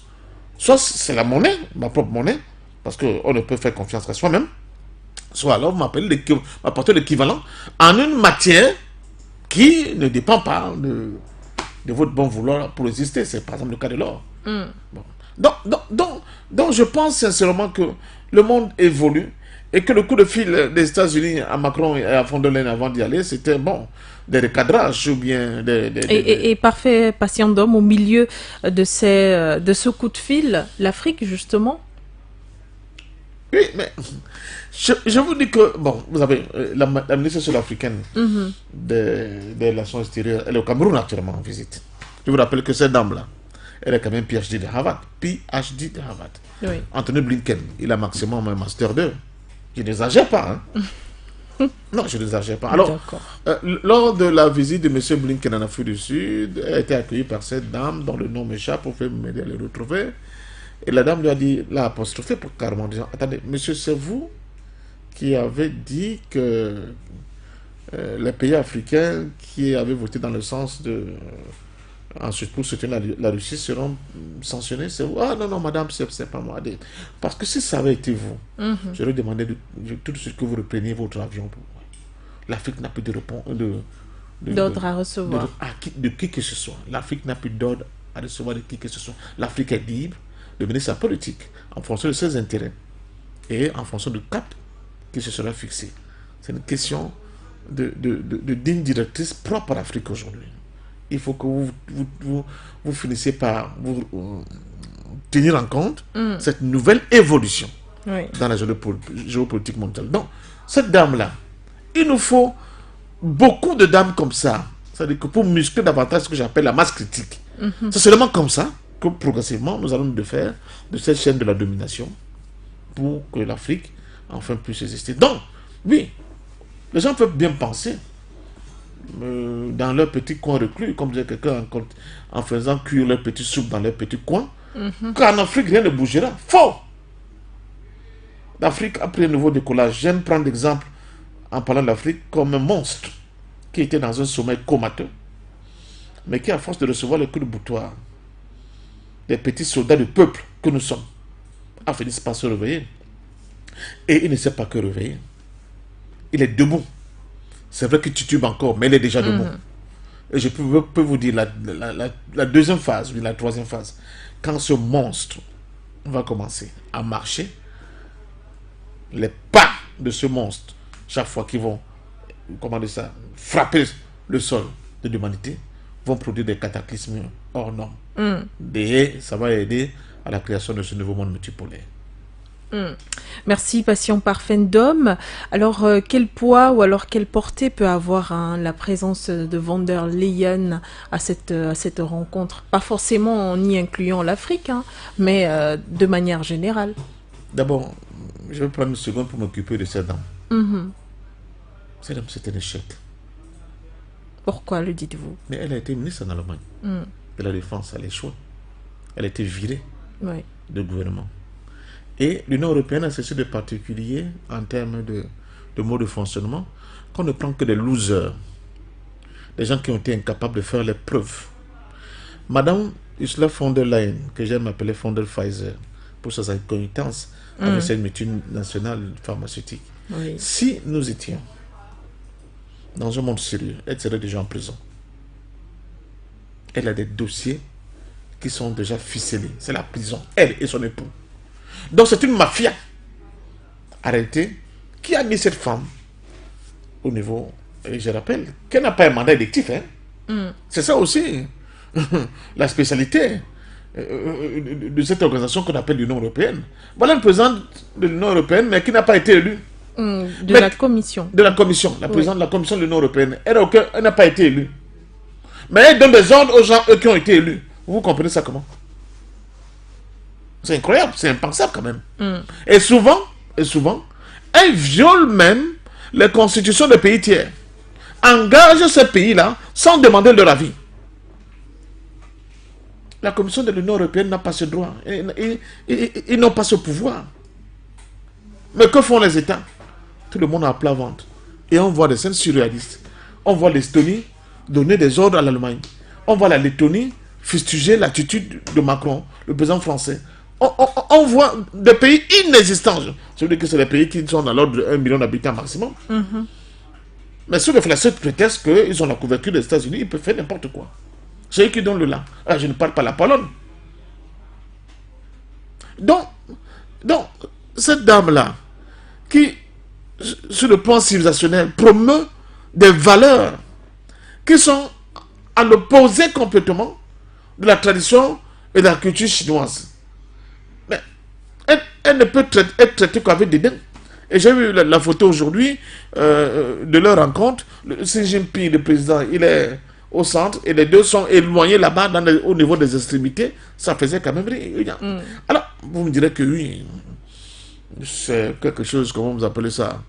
Soit c'est la monnaie, ma propre monnaie, parce qu'on ne peut faire confiance qu'à soi-même, soit alors vous m'apportez l'équivalent en une matière qui ne dépend pas de votre bon vouloir pour exister. C'est par exemple le cas de l'or. Bon. Donc, je pense sincèrement que le monde évolue et que le coup de fil des États-Unis à Macron et à von der Leyen avant d'y aller, c'était bon, des recadrages ou bien Et parfait patient d'homme au milieu de ce coup de fil, l'Afrique justement. Oui, mais je vous dis que, bon, vous avez la ministre sud-africaine des Relations extérieures, elle est au Cameroun actuellement en visite. Je vous rappelle que cette dame-là, elle est quand même PhD de Harvard. PhD de Harvard. Oui. Anthony Blinken, il a maximum un Master 2. Je n'exagère pas. Non, je n'exagère pas. Alors, lors de la visite de M. Blinken en Afrique du Sud, elle a été accueillie par cette dame dont le nom m'échappe pour faire m'aider à le retrouver. Et la dame lui a dit, l'a apostrophé pour carrément disant, attendez, monsieur, c'est vous qui avez dit que les pays africains qui avaient voté dans le sens de... ensuite, pour soutenir la Russie, seront sanctionnés. C'est vous. Ah non, non, madame, c'est pas moi. Parce que si ça avait été vous, j'aurais demandé tout de suite que vous repreniez votre avion. L'Afrique n'a plus de réponse. D'ordre à recevoir. De qui que ce soit. L'Afrique n'a plus d'ordre à recevoir de qui que ce soit. L'Afrique est libre de mener sa politique en fonction de ses intérêts et en fonction du cap qui se sera fixé. C'est une question de digne directrice propre à l'Afrique aujourd'hui. Il faut que vous finissiez par vous tenir en compte cette nouvelle évolution dans la géopolitique mondiale. Donc, cette dame-là, il nous faut beaucoup de dames comme ça. C'est-à-dire que pour muscler davantage ce que j'appelle la masse critique. C'est seulement comme ça que progressivement, nous allons nous faire de cette chaîne de la domination pour que l'Afrique enfin puisse exister. Donc, oui, les gens peuvent bien penser dans leur petit coin reclus, comme disait quelqu'un en faisant cuire leur petite soupe dans leur petit coin, qu'en Afrique, rien ne bougera. Faux! L'Afrique a pris un nouveau décollage. J'aime prendre l'exemple, en parlant de l'Afrique, comme un monstre qui était dans un sommeil comateux, mais qui, à force de recevoir les coups de boutoir des petits soldats du peuple que nous sommes, a fini par se réveiller. Et il ne sait pas que réveiller. Il est debout. C'est vrai qu'il titube encore, mais il est déjà debout. Et je peux vous dire la deuxième phase, la troisième phase. Quand ce monstre va commencer à marcher, les pas de ce monstre, chaque fois qu'ils vont, frapper le sol de l'humanité, vont produire des cataclysmes hors normes. Et ça va aider à la création de ce nouveau monde multipolaire. Merci, Passion Parfendom. Alors, quel poids ou alors quelle portée peut avoir la présence de von der Leyen à cette rencontre? Pas forcément en y incluant l'Afrique, mais de manière générale. D'abord, je vais prendre une seconde pour m'occuper de cette dame. Cette dame, c'est un échec. Pourquoi le dites-vous? Mais elle a été ministre en Allemagne. De la Défense, elle a échoué. Elle a été virée du gouvernement. Et l'Union européenne a ceci de particulier en termes de mode de fonctionnement qu'on ne prend que des losers, des gens qui ont été incapables de faire les preuves. Madame Ursula von der Leyen, que j'aime appeler von der Pfizer, pour sa concomitance avec cette multinationale pharmaceutique. Si nous étions dans un monde sérieux, elle serait déjà en prison. Elle a des dossiers qui sont déjà ficelés. C'est la prison, elle et son époux. Donc c'est une mafia arrêtée qui a mis cette femme au niveau, et je rappelle, qu'elle n'a pas un mandat électif. C'est ça aussi la spécialité de cette organisation qu'on appelle l'Union européenne. Voilà une présidente de l'Union européenne, mais qui n'a pas été élue. La commission. De la commission, la présidente de la commission de l'Union européenne. Elle n'a pas été élue. Mais elle donne des ordres aux gens qui ont été élus. Vous comprenez ça comment? C'est incroyable, c'est impensable quand même. Et souvent, elle viole même les constitutions des pays tiers. Engage ces pays-là sans demander leur avis. La Commission de l'Union européenne n'a pas ce droit. Ils n'ont pas ce pouvoir. Mais que font les États? Tout le monde a à plat ventre. Et on voit des scènes surréalistes. On voit l'Estonie donner des ordres à l'Allemagne. On voit la Lettonie fustiger l'attitude de Macron, le président français. On voit des pays inexistants. Je veux dire que c'est des pays qui sont dans l'ordre de 1 million d'habitants maximum. Mais sous la seule prétexte qu'ils ont la couverture des États-Unis, ils peuvent faire n'importe quoi. C'est eux qui donnent le là. Je ne parle pas la Pologne. Donc cette dame-là, qui, sur le plan civilisationnel, promeut des valeurs qui sont à l'opposé complètement de la tradition et de la culture chinoise. Mais elle ne peut être traitée qu'avec dédain. Et j'ai vu la photo aujourd'hui de leur rencontre. Xi Jinping, le président, il est au centre et les deux sont éloignés là-bas au niveau des extrémités. Ça faisait quand même rire. Alors, vous me direz que oui, c'est quelque chose, comment vous appelez ça,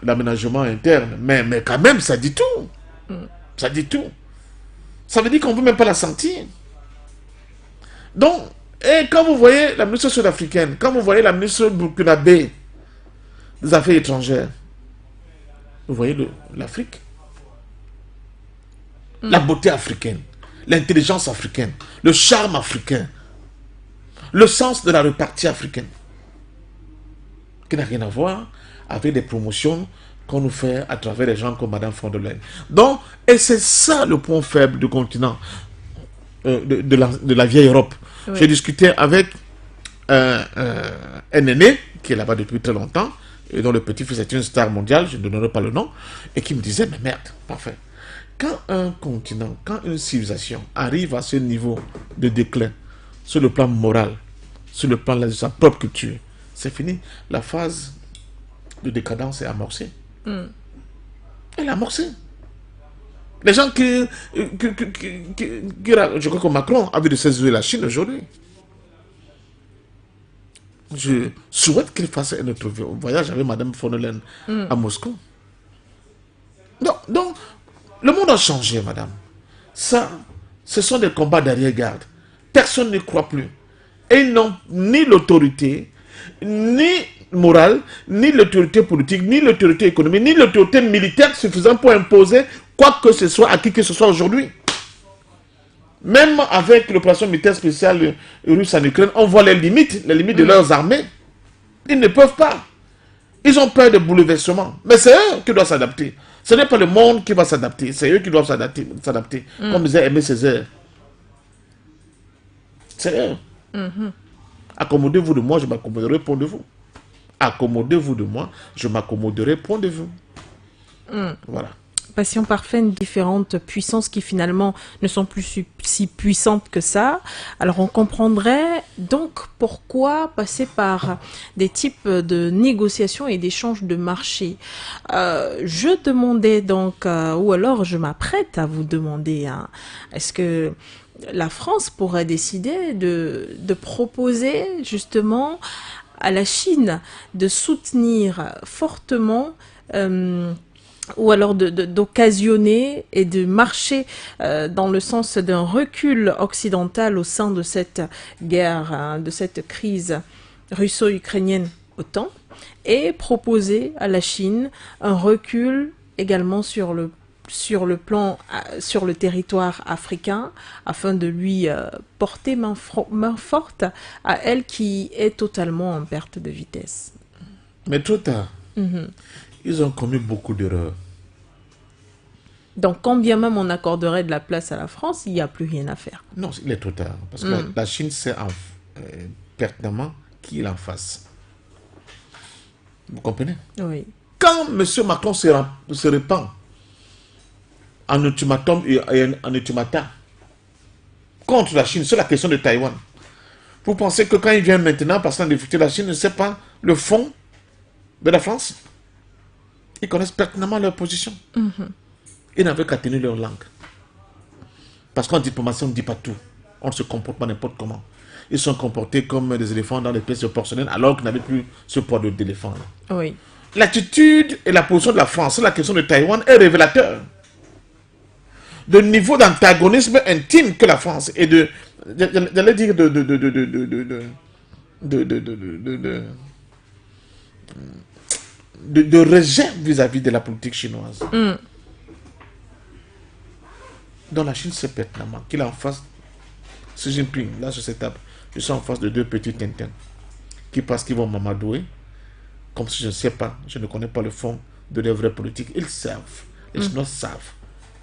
l'aménagement interne. Mais quand même, ça dit tout. Ça dit tout. Ça veut dire qu'on ne veut même pas la sentir. Donc, et quand vous voyez la ministre sud-africaine, quand vous voyez la ministre burkinabé des Affaires étrangères, vous voyez l'Afrique. La beauté africaine, l'intelligence africaine, le charme africain, le sens de la répartie africaine, qui n'a rien à voir avec des promotions qu'on nous fait à travers des gens comme Madame von der Leyen. Donc, et c'est ça le point faible du continent, de la vieille Europe. Oui. J'ai discuté avec un aîné, qui est là-bas depuis très longtemps, et dont le petit-fils est une star mondiale, je ne donnerai pas le nom, et qui me disait, mais merde, parfait. Quand un continent, quand une civilisation arrive à ce niveau de déclin, sur le plan moral, sur le plan de sa propre culture, c'est fini. La phase de décadence est amorcée. Elle est amorcée. Les gens je crois que Macron a vu de ses yeux la Chine aujourd'hui. Je souhaite qu'il fasse un autre voyage avec Madame von der Leyen à Moscou. Donc, le monde a changé, madame. Ça, ce sont des combats d'arrière-garde. Personne ne croit plus. Et ils n'ont ni l'autorité, ni morale, ni l'autorité politique, ni l'autorité économique, ni l'autorité militaire suffisante pour imposer quoi que ce soit à qui que ce soit aujourd'hui. Même avec l'opération militaire spéciale russe en Ukraine, on voit les limites de leurs armées. Ils ne peuvent pas. Ils ont peur de bouleversement. Mais c'est eux qui doivent s'adapter. Ce n'est pas le monde qui va s'adapter. C'est eux qui doivent s'adapter. Comme disait Aimé Césaire. C'est eux. Accommodez-vous de moi, je m'accommoderai pour de vous. Accommodez-vous de moi, je m'accommoderai pour de vous. Voilà. Passion parfaite, différentes puissances qui finalement ne sont plus si puissantes que ça. Alors on comprendrait donc pourquoi passer par des types de négociations et d'échanges de marché. Je demandais donc, ou alors je m'apprête à vous demander, est-ce que la France pourrait décider de proposer justement à la Chine de soutenir fortement ou alors d'occasionner et de marcher dans le sens d'un recul occidental au sein de cette guerre, de cette crise russo-ukrainienne autant, et proposer à la Chine un recul également sur le territoire africain, afin de lui porter main forte à elle qui est totalement en perte de vitesse. Mais trop tard. Ils ont commis beaucoup d'erreurs. Donc, quand bien même on accorderait de la place à la France, il n'y a plus rien à faire. Non, il est trop tard. Parce que la Chine sait pertinemment qui est en face. Vous comprenez? Oui. Quand M. Macron se répand en ultimatum et en ultimata contre la Chine sur la question de Taïwan, vous pensez que quand il vient maintenant, parce qu'en difficulté, la Chine ne sait pas le fond de la France? Ils connaissent pertinemment leur position. Ils n'avaient qu'à tenir leur langue. Parce qu'en diplomatie, on ne dit pas tout. On ne se comporte pas n'importe comment. Ils sont comportés comme des éléphants dans les pièces porcelaine, alors qu'ils n'avaient plus ce poids d'éléphant. Oui. L'attitude et la position de la France sur la question de Taïwan est révélateur de niveau d'antagonisme intime que la France et j'allais dire de rejet vis-à-vis de la politique chinoise. Dans la Chine, c'est pertinemment qu'il est en face Xi Jinping, là sur cette table, je suis en face de deux petits Tintins qui pensent qu'ils vont m'amadouer, comme si je ne sais pas, je ne connais pas le fond de leur vraie politique. Ils savent, les Chinois savent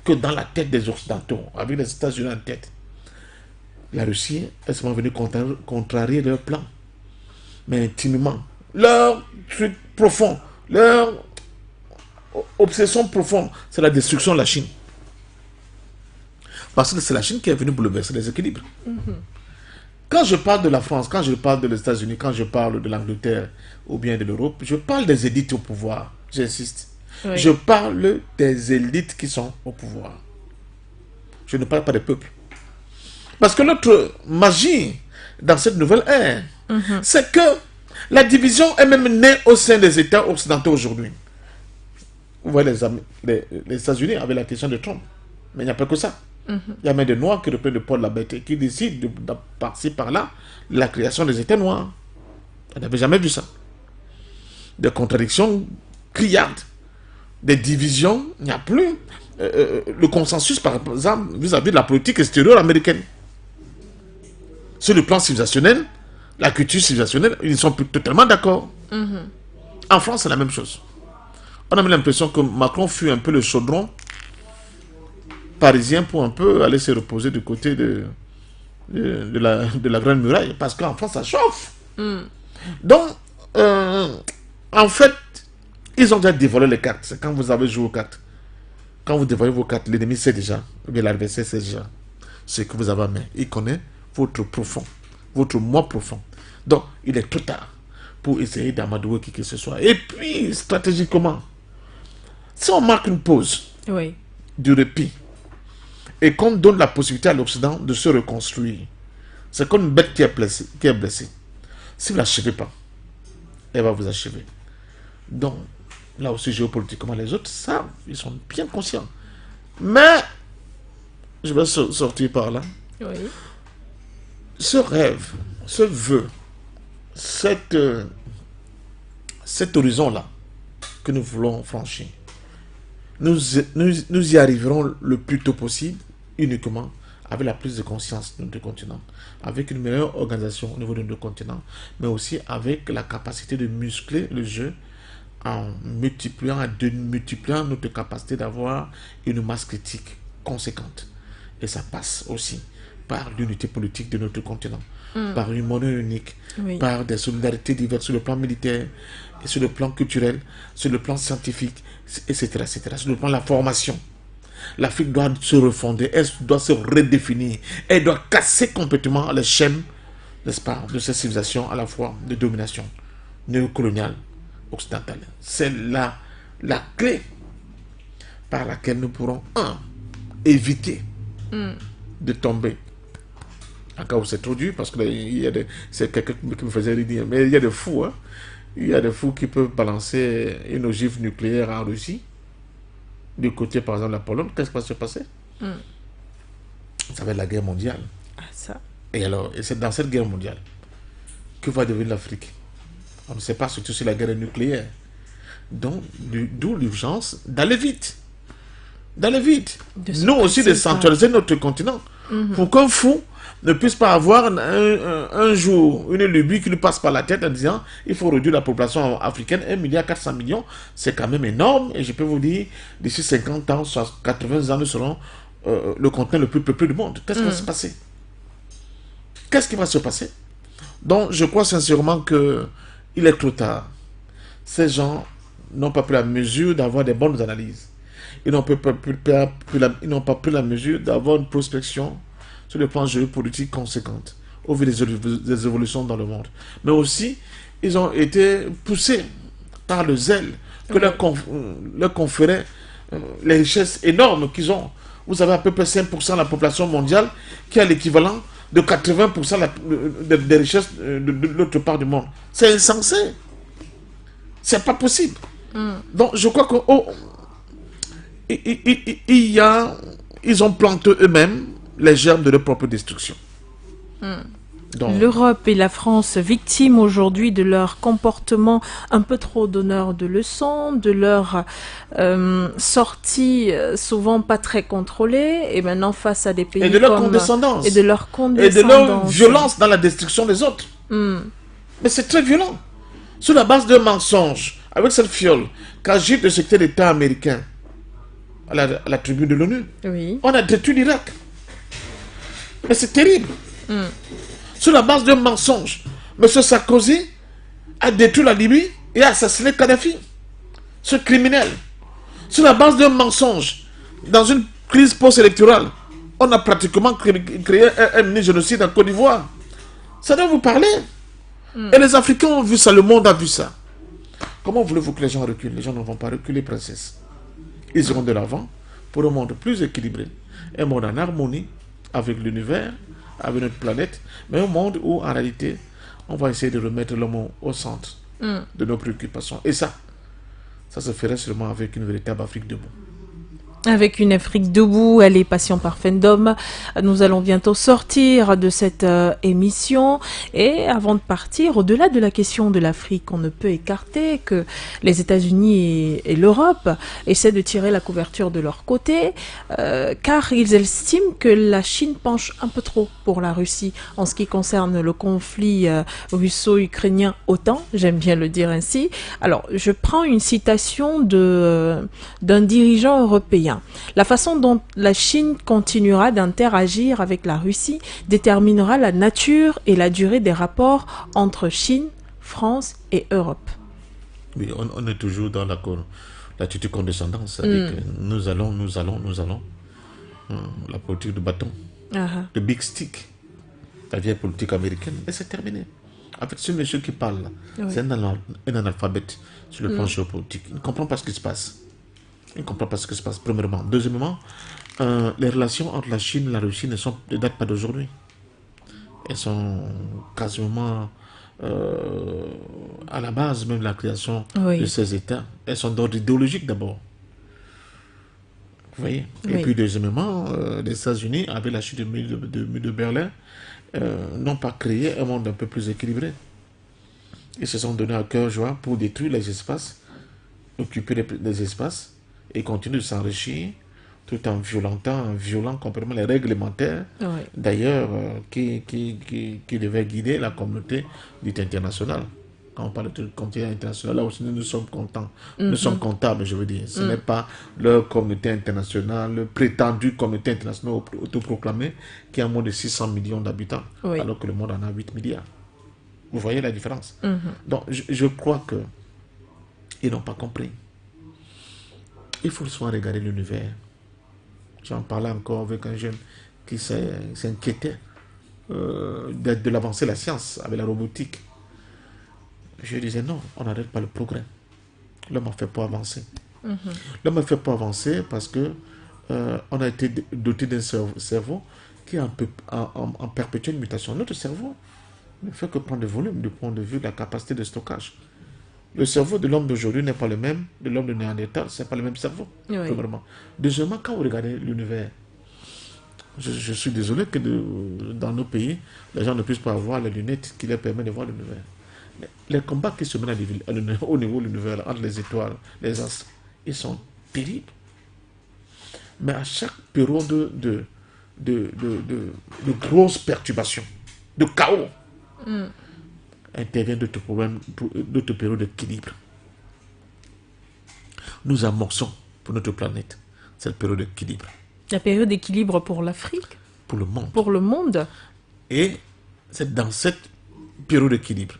que dans la tête des Occidentaux, avec les États-Unis en tête, la Russie est seulement venue contrarier leur plan. Mais intimement, leur truc profond, leur obsession profonde, c'est la destruction de la Chine. Parce que c'est la Chine qui est venue bouleverser les équilibres. Quand je parle de la France, quand je parle des États-Unis, quand je parle de l'Angleterre ou bien de l'Europe, je parle des élites au pouvoir. J'insiste. Oui. Je parle des élites qui sont au pouvoir. Je ne parle pas des peuples. Parce que notre magie dans cette nouvelle ère, c'est que la division est même née au sein des États occidentaux aujourd'hui. vous voyez les États-Unis avec la question de Trump. Mais il n'y a pas que ça. Il y a même des Noirs qui reprennent le poids de la bête et qui décident de par-ci par-là la création des États noirs. On n'avait jamais vu ça. Des contradictions criardes, des divisions, il n'y a plus le consensus, par exemple, vis-à-vis de la politique extérieure américaine. Sur le plan civilisationnel, la culture civilisationnelle, ils ne sont plus totalement d'accord. En France, c'est la même chose. On a même l'impression que Macron fut un peu le chaudron parisien pour un peu aller se reposer du côté de la Grande Muraille, parce qu'en France, ça chauffe. Donc, en fait, ils ont déjà dévoilé les cartes. C'est quand vous avez joué aux cartes. Quand vous dévoilez vos cartes, l'ennemi sait déjà, ou bien l'adversaire sait déjà ce que vous avez en main. Il connaît votre profond, votre moi profond. Donc, il est trop tard pour essayer d'amadouer qui que ce soit. Et puis, stratégiquement, si on marque une pause du répit et qu'on donne la possibilité à l'Occident de se reconstruire, c'est comme une bête qui est blessée. Si vous ne l'achevez pas, elle va vous achever. Donc, là aussi, géopolitiquement, les autres savent, ils sont bien conscients. Mais, je vais sortir par là. Ce rêve, ce vœu, cet horizon-là que nous voulons franchir, nous y arriverons le plus tôt possible, uniquement avec la prise de conscience de notre continent, avec une meilleure organisation au niveau de notre continent, mais aussi avec la capacité de muscler le jeu en multipliant notre capacité d'avoir une masse critique conséquente. Et ça passe aussi par l'unité politique de notre continent, par une monnaie unique, par des solidarités diverses sur le plan militaire, et sur le plan culturel, sur le plan scientifique, etc., etc. Sur le plan de la formation. L'Afrique doit se refonder, elle doit se redéfinir, elle doit casser complètement les chaînes, n'est-ce pas, de cette civilisation à la fois de domination néocoloniale occidentale. C'est la clé par laquelle nous pourrons, éviter de tomber. En cas où c'est trop dur, parce que c'est quelqu'un qui me faisait dire, mais il y a des fous, hein. Il y a des fous qui peuvent balancer une ogive nucléaire en Russie. Du côté, par exemple, de la Pologne, qu'est-ce qui va se passer? Ça va être la guerre mondiale. Et alors, c'est dans cette guerre mondiale que va devenir l'Afrique. On ne sait pas, surtout sur la guerre nucléaire. Donc, d'où l'urgence d'aller vite. D'aller vite. Nous aussi, de centraliser notre continent. Pour qu'un fou ne puisse pas avoir un jour une lubie qui lui passe par la tête en disant il faut réduire la population africaine, 1,4 milliard, c'est quand même énorme. Et je peux vous dire, d'ici 50 ans, 80 ans, nous serons le continent le plus peuplé du monde. Qu'est-ce qui va se passer? Qu'est-ce qui va se passer? Donc, je crois sincèrement qu'il est trop tard. Ces gens n'ont pas pris la mesure d'avoir des bonnes analyses. Ils n'ont pas pris la mesure d'avoir une prospection sur le plan géopolitique conséquente, au vu des évolutions dans le monde. Mais aussi, ils ont été poussés par le zèle que leur conférait les richesses énormes qu'ils ont. Vous avez à peu près 5% de la population mondiale qui a l'équivalent de 80% des richesses de l'autre part du monde. C'est insensé. C'est pas possible. Donc, je crois qu'ils ont planté eux-mêmes les germes de leur propre destruction. L'Europe et la France victimes aujourd'hui de leur comportement un peu trop donneur de leçons, de leur sortie souvent pas très contrôlée, et maintenant face à des pays et de leur condescendance. Et de leur violence dans la destruction des autres. Mais c'est très violent. Sur la base d'un mensonge, avec cette fiole qu'agite le secrétaire d'État américain à la tribune de l'ONU, on a détruit l'Irak. Mais c'est terrible. Sur la base d'un mensonge, M. Sarkozy a détruit la Libye et a assassiné Kadhafi. Ce criminel. Sur la base d'un mensonge, dans une crise post-électorale, on a pratiquement créé un mini-génocide en Côte d'Ivoire. Ça doit vous parler. Et les Africains ont vu ça, le monde a vu ça. Comment voulez-vous que les gens reculent? Les gens ne vont pas reculer, princesse. Ils iront de l'avant pour un monde plus équilibré, un monde en harmonie avec l'univers, avec notre planète, mais un monde où, en réalité, on va essayer de remettre l'homme au centre de nos préoccupations. Et ça Ça se ferait seulement avec une véritable Afrique debout. Avec une Afrique debout, elle est Passion par Fandom. Nous allons bientôt sortir de cette émission. Et avant de partir, au-delà de la question de l'Afrique, on ne peut écarter que les États-Unis et l'Europe essaient de tirer la couverture de leur côté, car ils estiment que la Chine penche un peu trop pour la Russie en ce qui concerne le conflit russo-ukrainien OTAN, j'aime bien le dire ainsi. Alors, je prends une citation d'un dirigeant européen. La façon dont la Chine continuera d'interagir avec la Russie déterminera la nature et la durée des rapports entre Chine, France et Europe. Oui, on est toujours dans l'attitude condescendance avec nous allons. La politique de bâton, de big stick, la vieille politique américaine, et c'est terminé. En fait, ce monsieur qui parle, c'est un analphabète sur le plan géopolitique. Il ne comprend pas ce qui se passe. Premièrement. Deuxièmement, les relations entre la Chine et la Russie ne datent pas d'aujourd'hui. Elles sont quasiment à la base même de la création de ces États. Elles sont d'ordre idéologique d'abord. Vous voyez. Et puis deuxièmement, les États-Unis, avec la chute du mur de Berlin, n'ont pas créé un monde un peu plus équilibré. Ils se sont donné à cœur joie pour détruire les espaces, occuper les espaces, et continue de s'enrichir tout en violant complètement les règles élémentaires, d'ailleurs, qui devaient guider la communauté dite internationale. Quand on parle de communauté internationale, là aussi nous sommes contents, nous sommes comptables, je veux dire. Ce n'est pas leur communauté internationale, prétendue communauté internationale autoproclamée, qui a moins de 600 millions d'habitants, alors que le monde en a 8 milliards. Vous voyez la différence? Donc, je crois que ils n'ont pas compris. Il faut souvent regarder l'univers. J'en parlais encore avec un jeune qui s'inquiétait de l'avancée de la science avec la robotique. Je disais non, on n'arrête pas le progrès. L'homme a fait pour avancer. L'homme a fait pour avancer parce que on a été doté d'un cerveau qui est en perpétuelle mutation. Notre cerveau ne fait que prendre le volume du point de vue de la capacité de stockage. Le cerveau de l'homme d'aujourd'hui n'est pas le même de l'homme de Néandertal, ce n'est pas le même cerveau. Premièrement. Deuxièmement, quand vous regardez l'univers, je suis désolé que dans nos pays, les gens ne puissent pas avoir les lunettes qui leur permettent de voir l'univers. Les combats qui se mènent au niveau de l'univers, entre les étoiles, les astres, ils sont terribles. Mais à chaque période de grosses perturbations, de chaos, intervient d'autres périodes d'équilibre. Nous amorçons pour notre planète cette période d'équilibre. La période d'équilibre pour l'Afrique? Pour le monde. Pour le monde. Et c'est dans cette période d'équilibre,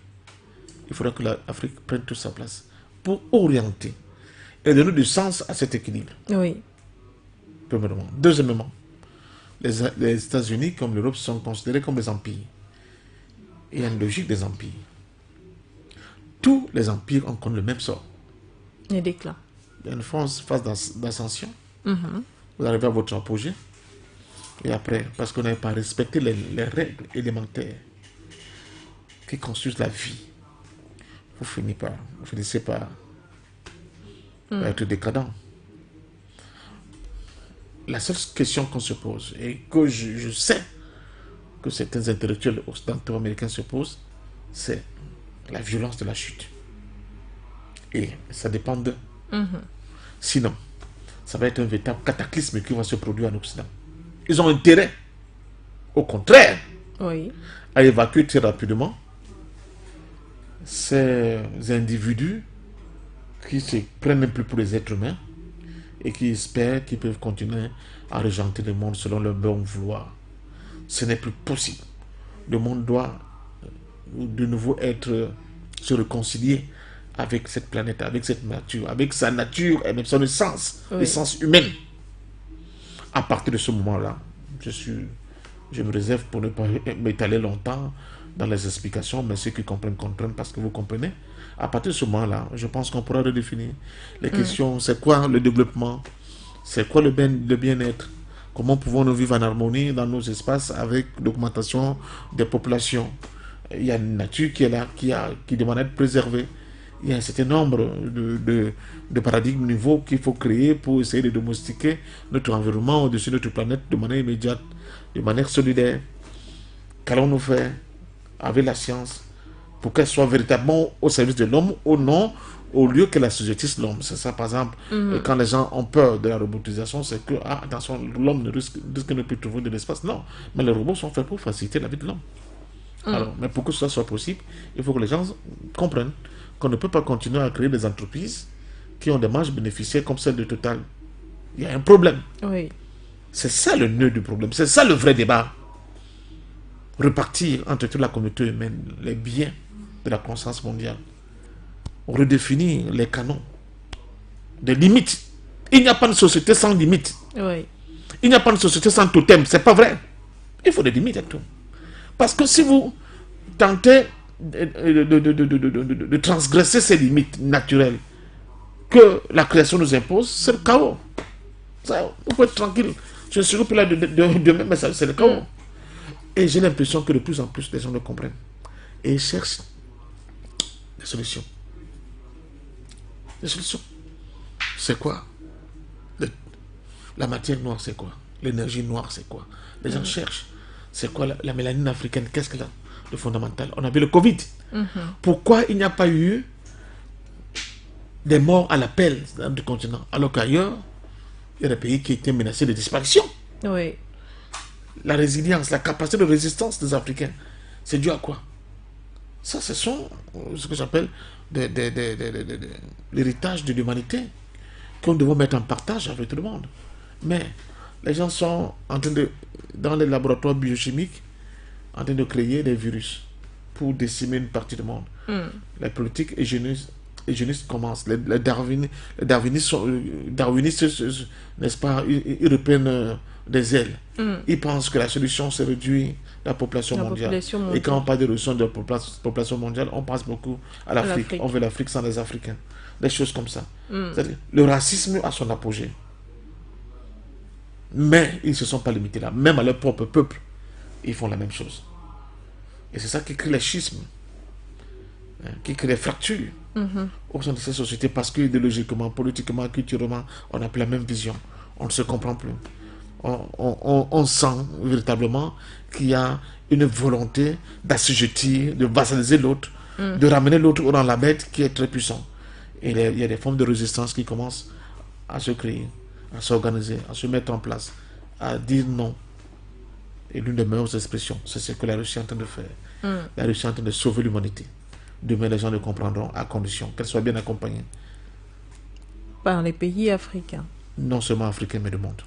il faudra que l'Afrique prenne toute sa place pour orienter et donner du sens à cet équilibre. Oui. Premièrement. Deuxièmement, les États-Unis comme l'Europe sont considérés comme des empires. Il y a une logique des empires. Tous les empires ont connu le même sort. Et déclin. Il y a une phase d'ascension. Vous arrivez à votre apogée. Et après, parce qu'on n'avait pas respecté les règles élémentaires qui construisent la vie, vous finissez par être décadent. La seule question qu'on se pose, et que je sais que certains intellectuels occidentaux américains se posent, c'est la violence de la chute. Et ça dépend d'eux. Sinon, ça va être un véritable cataclysme qui va se produire en Occident. Ils ont intérêt, au contraire, à évacuer très rapidement ces individus qui se prennent un peu pour les êtres humains et qui espèrent qu'ils peuvent continuer à régenter le monde selon leur bon vouloir. Ce n'est plus possible. Le monde doit de nouveau se réconcilier avec cette planète, avec cette nature, avec sa nature et même son essence, l'essence humaine. À partir de ce moment-là, je me réserve pour ne pas m'étaler longtemps dans les explications, mais ceux qui comprennent parce que vous comprenez. À partir de ce moment-là, je pense qu'on pourra redéfinir les questions. C'est quoi le développement? C'est quoi le bien-être? Comment pouvons-nous vivre en harmonie dans nos espaces avec l'augmentation des populations? Il y a une nature qui est là, qui demande à être préservée. il y a un certain nombre de paradigmes nouveaux qu'il faut créer pour essayer de domestiquer notre environnement au-dessus de notre planète de manière immédiate, de manière solidaire. Qu'allons-nous faire avec la science pour qu'elle soit véritablement au service de l'homme, au lieu que la assujettisse l'homme. C'est ça, par exemple, quand les gens ont peur de la robotisation, c'est que, attention, l'homme ne risque de ne plus trouver de l'espace. Non, mais les robots sont faits pour faciliter la vie de l'homme. Alors, mais pour que cela soit possible, il faut que les gens comprennent qu'on ne peut pas continuer à créer des entreprises qui ont des marges bénéficiaires comme celle de Total. Il y a un problème. Oui. C'est ça le nœud du problème. C'est ça le vrai débat. Repartir entre toute la communauté humaine, les biens de la conscience mondiale. Redéfinir les canons. Des limites. Il n'y a pas de société sans limite. Oui. Il n'y a pas de société sans totem. C'est pas vrai. Il faut des limites à tout. Parce que si vous tentez de transgresser ces limites naturelles que la création nous impose, c'est le chaos. Ça, vous pouvez être tranquille. Je ne suis plus là demain, mais c'est le chaos. Et j'ai l'impression que de plus en plus, les gens le comprennent. Et ils cherchent des solutions. Des solutions. C'est quoi? La matière noire, c'est quoi? L'énergie noire, c'est quoi? Les gens cherchent. C'est quoi la mélanine africaine? Qu'est-ce qu'elle a de fondamental? On a vu le Covid. Pourquoi il n'y a pas eu des morts à l'appel dans le continent, alors qu'ailleurs, il y a des pays qui étaient menacés de disparition? Oui. La résilience, la capacité de résistance des Africains, c'est dû à quoi? Ça, ce sont ce que j'appelle l'héritage de l'humanité qu'on devrait mettre en partage avec tout le monde. Mais les gens sont en train dans les laboratoires biochimiques, en train de créer des virus pour décimer une partie du monde. La politique hygiéniste commence. Les darwinistes, n'est-ce pas, ils reprennent des ailes. Ils pensent que la solution, c'est réduire la population mondiale. Et quand on parle de réduction de la population mondiale, on pense beaucoup à l'Afrique. On veut l'Afrique sans les Africains. Des choses comme ça. C'est-à-dire, le racisme a son apogée. Mais ils ne se sont pas limités là. Même à leur propre peuple, ils font la même chose. Et c'est ça qui crée les schismes, qui crée les fractures au sein de ces sociétés, parce que idéologiquement, politiquement, culturellement, on n'a plus la même vision. On ne se comprend plus. On sent véritablement qu'il y a une volonté d'assujettir, de vassaliser l'autre, de ramener l'autre dans la bête qui est très puissant. Et il y a des formes de résistance qui commencent à se créer, à s'organiser, à se mettre en place, à dire non. Et l'une des meilleures expressions, c'est ce que la Russie est en train de faire. La Russie est en train de sauver l'humanité. Demain, les gens le comprendront à condition qu'elle soit bien accompagnée. Par les pays africains. Non seulement africains, mais du monde.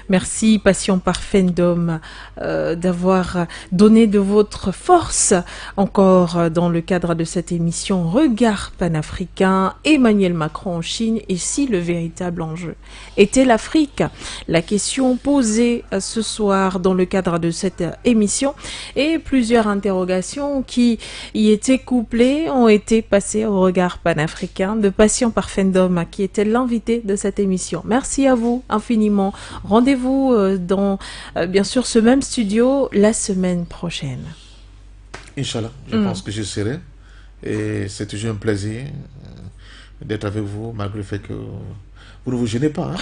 Merci, Passion Parfaite d'Homme, d'avoir donné de votre force encore dans le cadre de cette émission Regard panafricain. Emmanuel Macron en Chine, et si le véritable enjeu était l'Afrique? La question posée ce soir dans le cadre de cette émission, et plusieurs interrogations qui y étaient couplées ont été passées au Regard panafricain de Passion Parfaite d'Homme, qui était l'invité de cette émission. Merci à vous infiniment. Rendez-vous dans, bien sûr, ce même studio la semaine prochaine. Inch'Allah, je pense que je serai. Et c'est toujours un plaisir d'être avec vous, malgré le fait que vous ne vous gênez pas.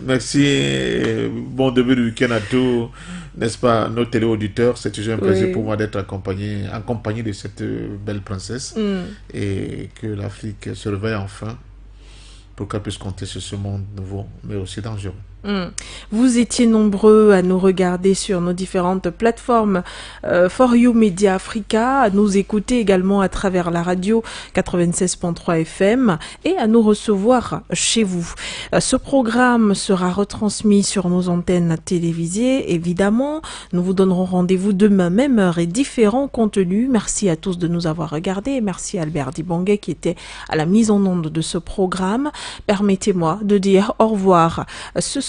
Merci. Bon début de week-end à tous, n'est-ce pas, nos téléauditeurs. C'est toujours un plaisir pour moi d'être accompagné de cette belle princesse. Et que l'Afrique se réveille enfin, pour qu'elle puisse compter sur ce monde nouveau, mais aussi dangereux. Vous étiez nombreux à nous regarder sur nos différentes plateformes For You Media Africa, à nous écouter également à travers la radio 96.3 FM et à nous recevoir chez vous. Ce programme sera retransmis sur nos antennes télévisées, évidemment. Nous vous donnerons rendez-vous demain, même heure et différents contenus. Merci à tous de nous avoir regardés. Merci à Albert Dibonguet qui était à la mise en onde de ce programme. Permettez-moi de dire au revoir ce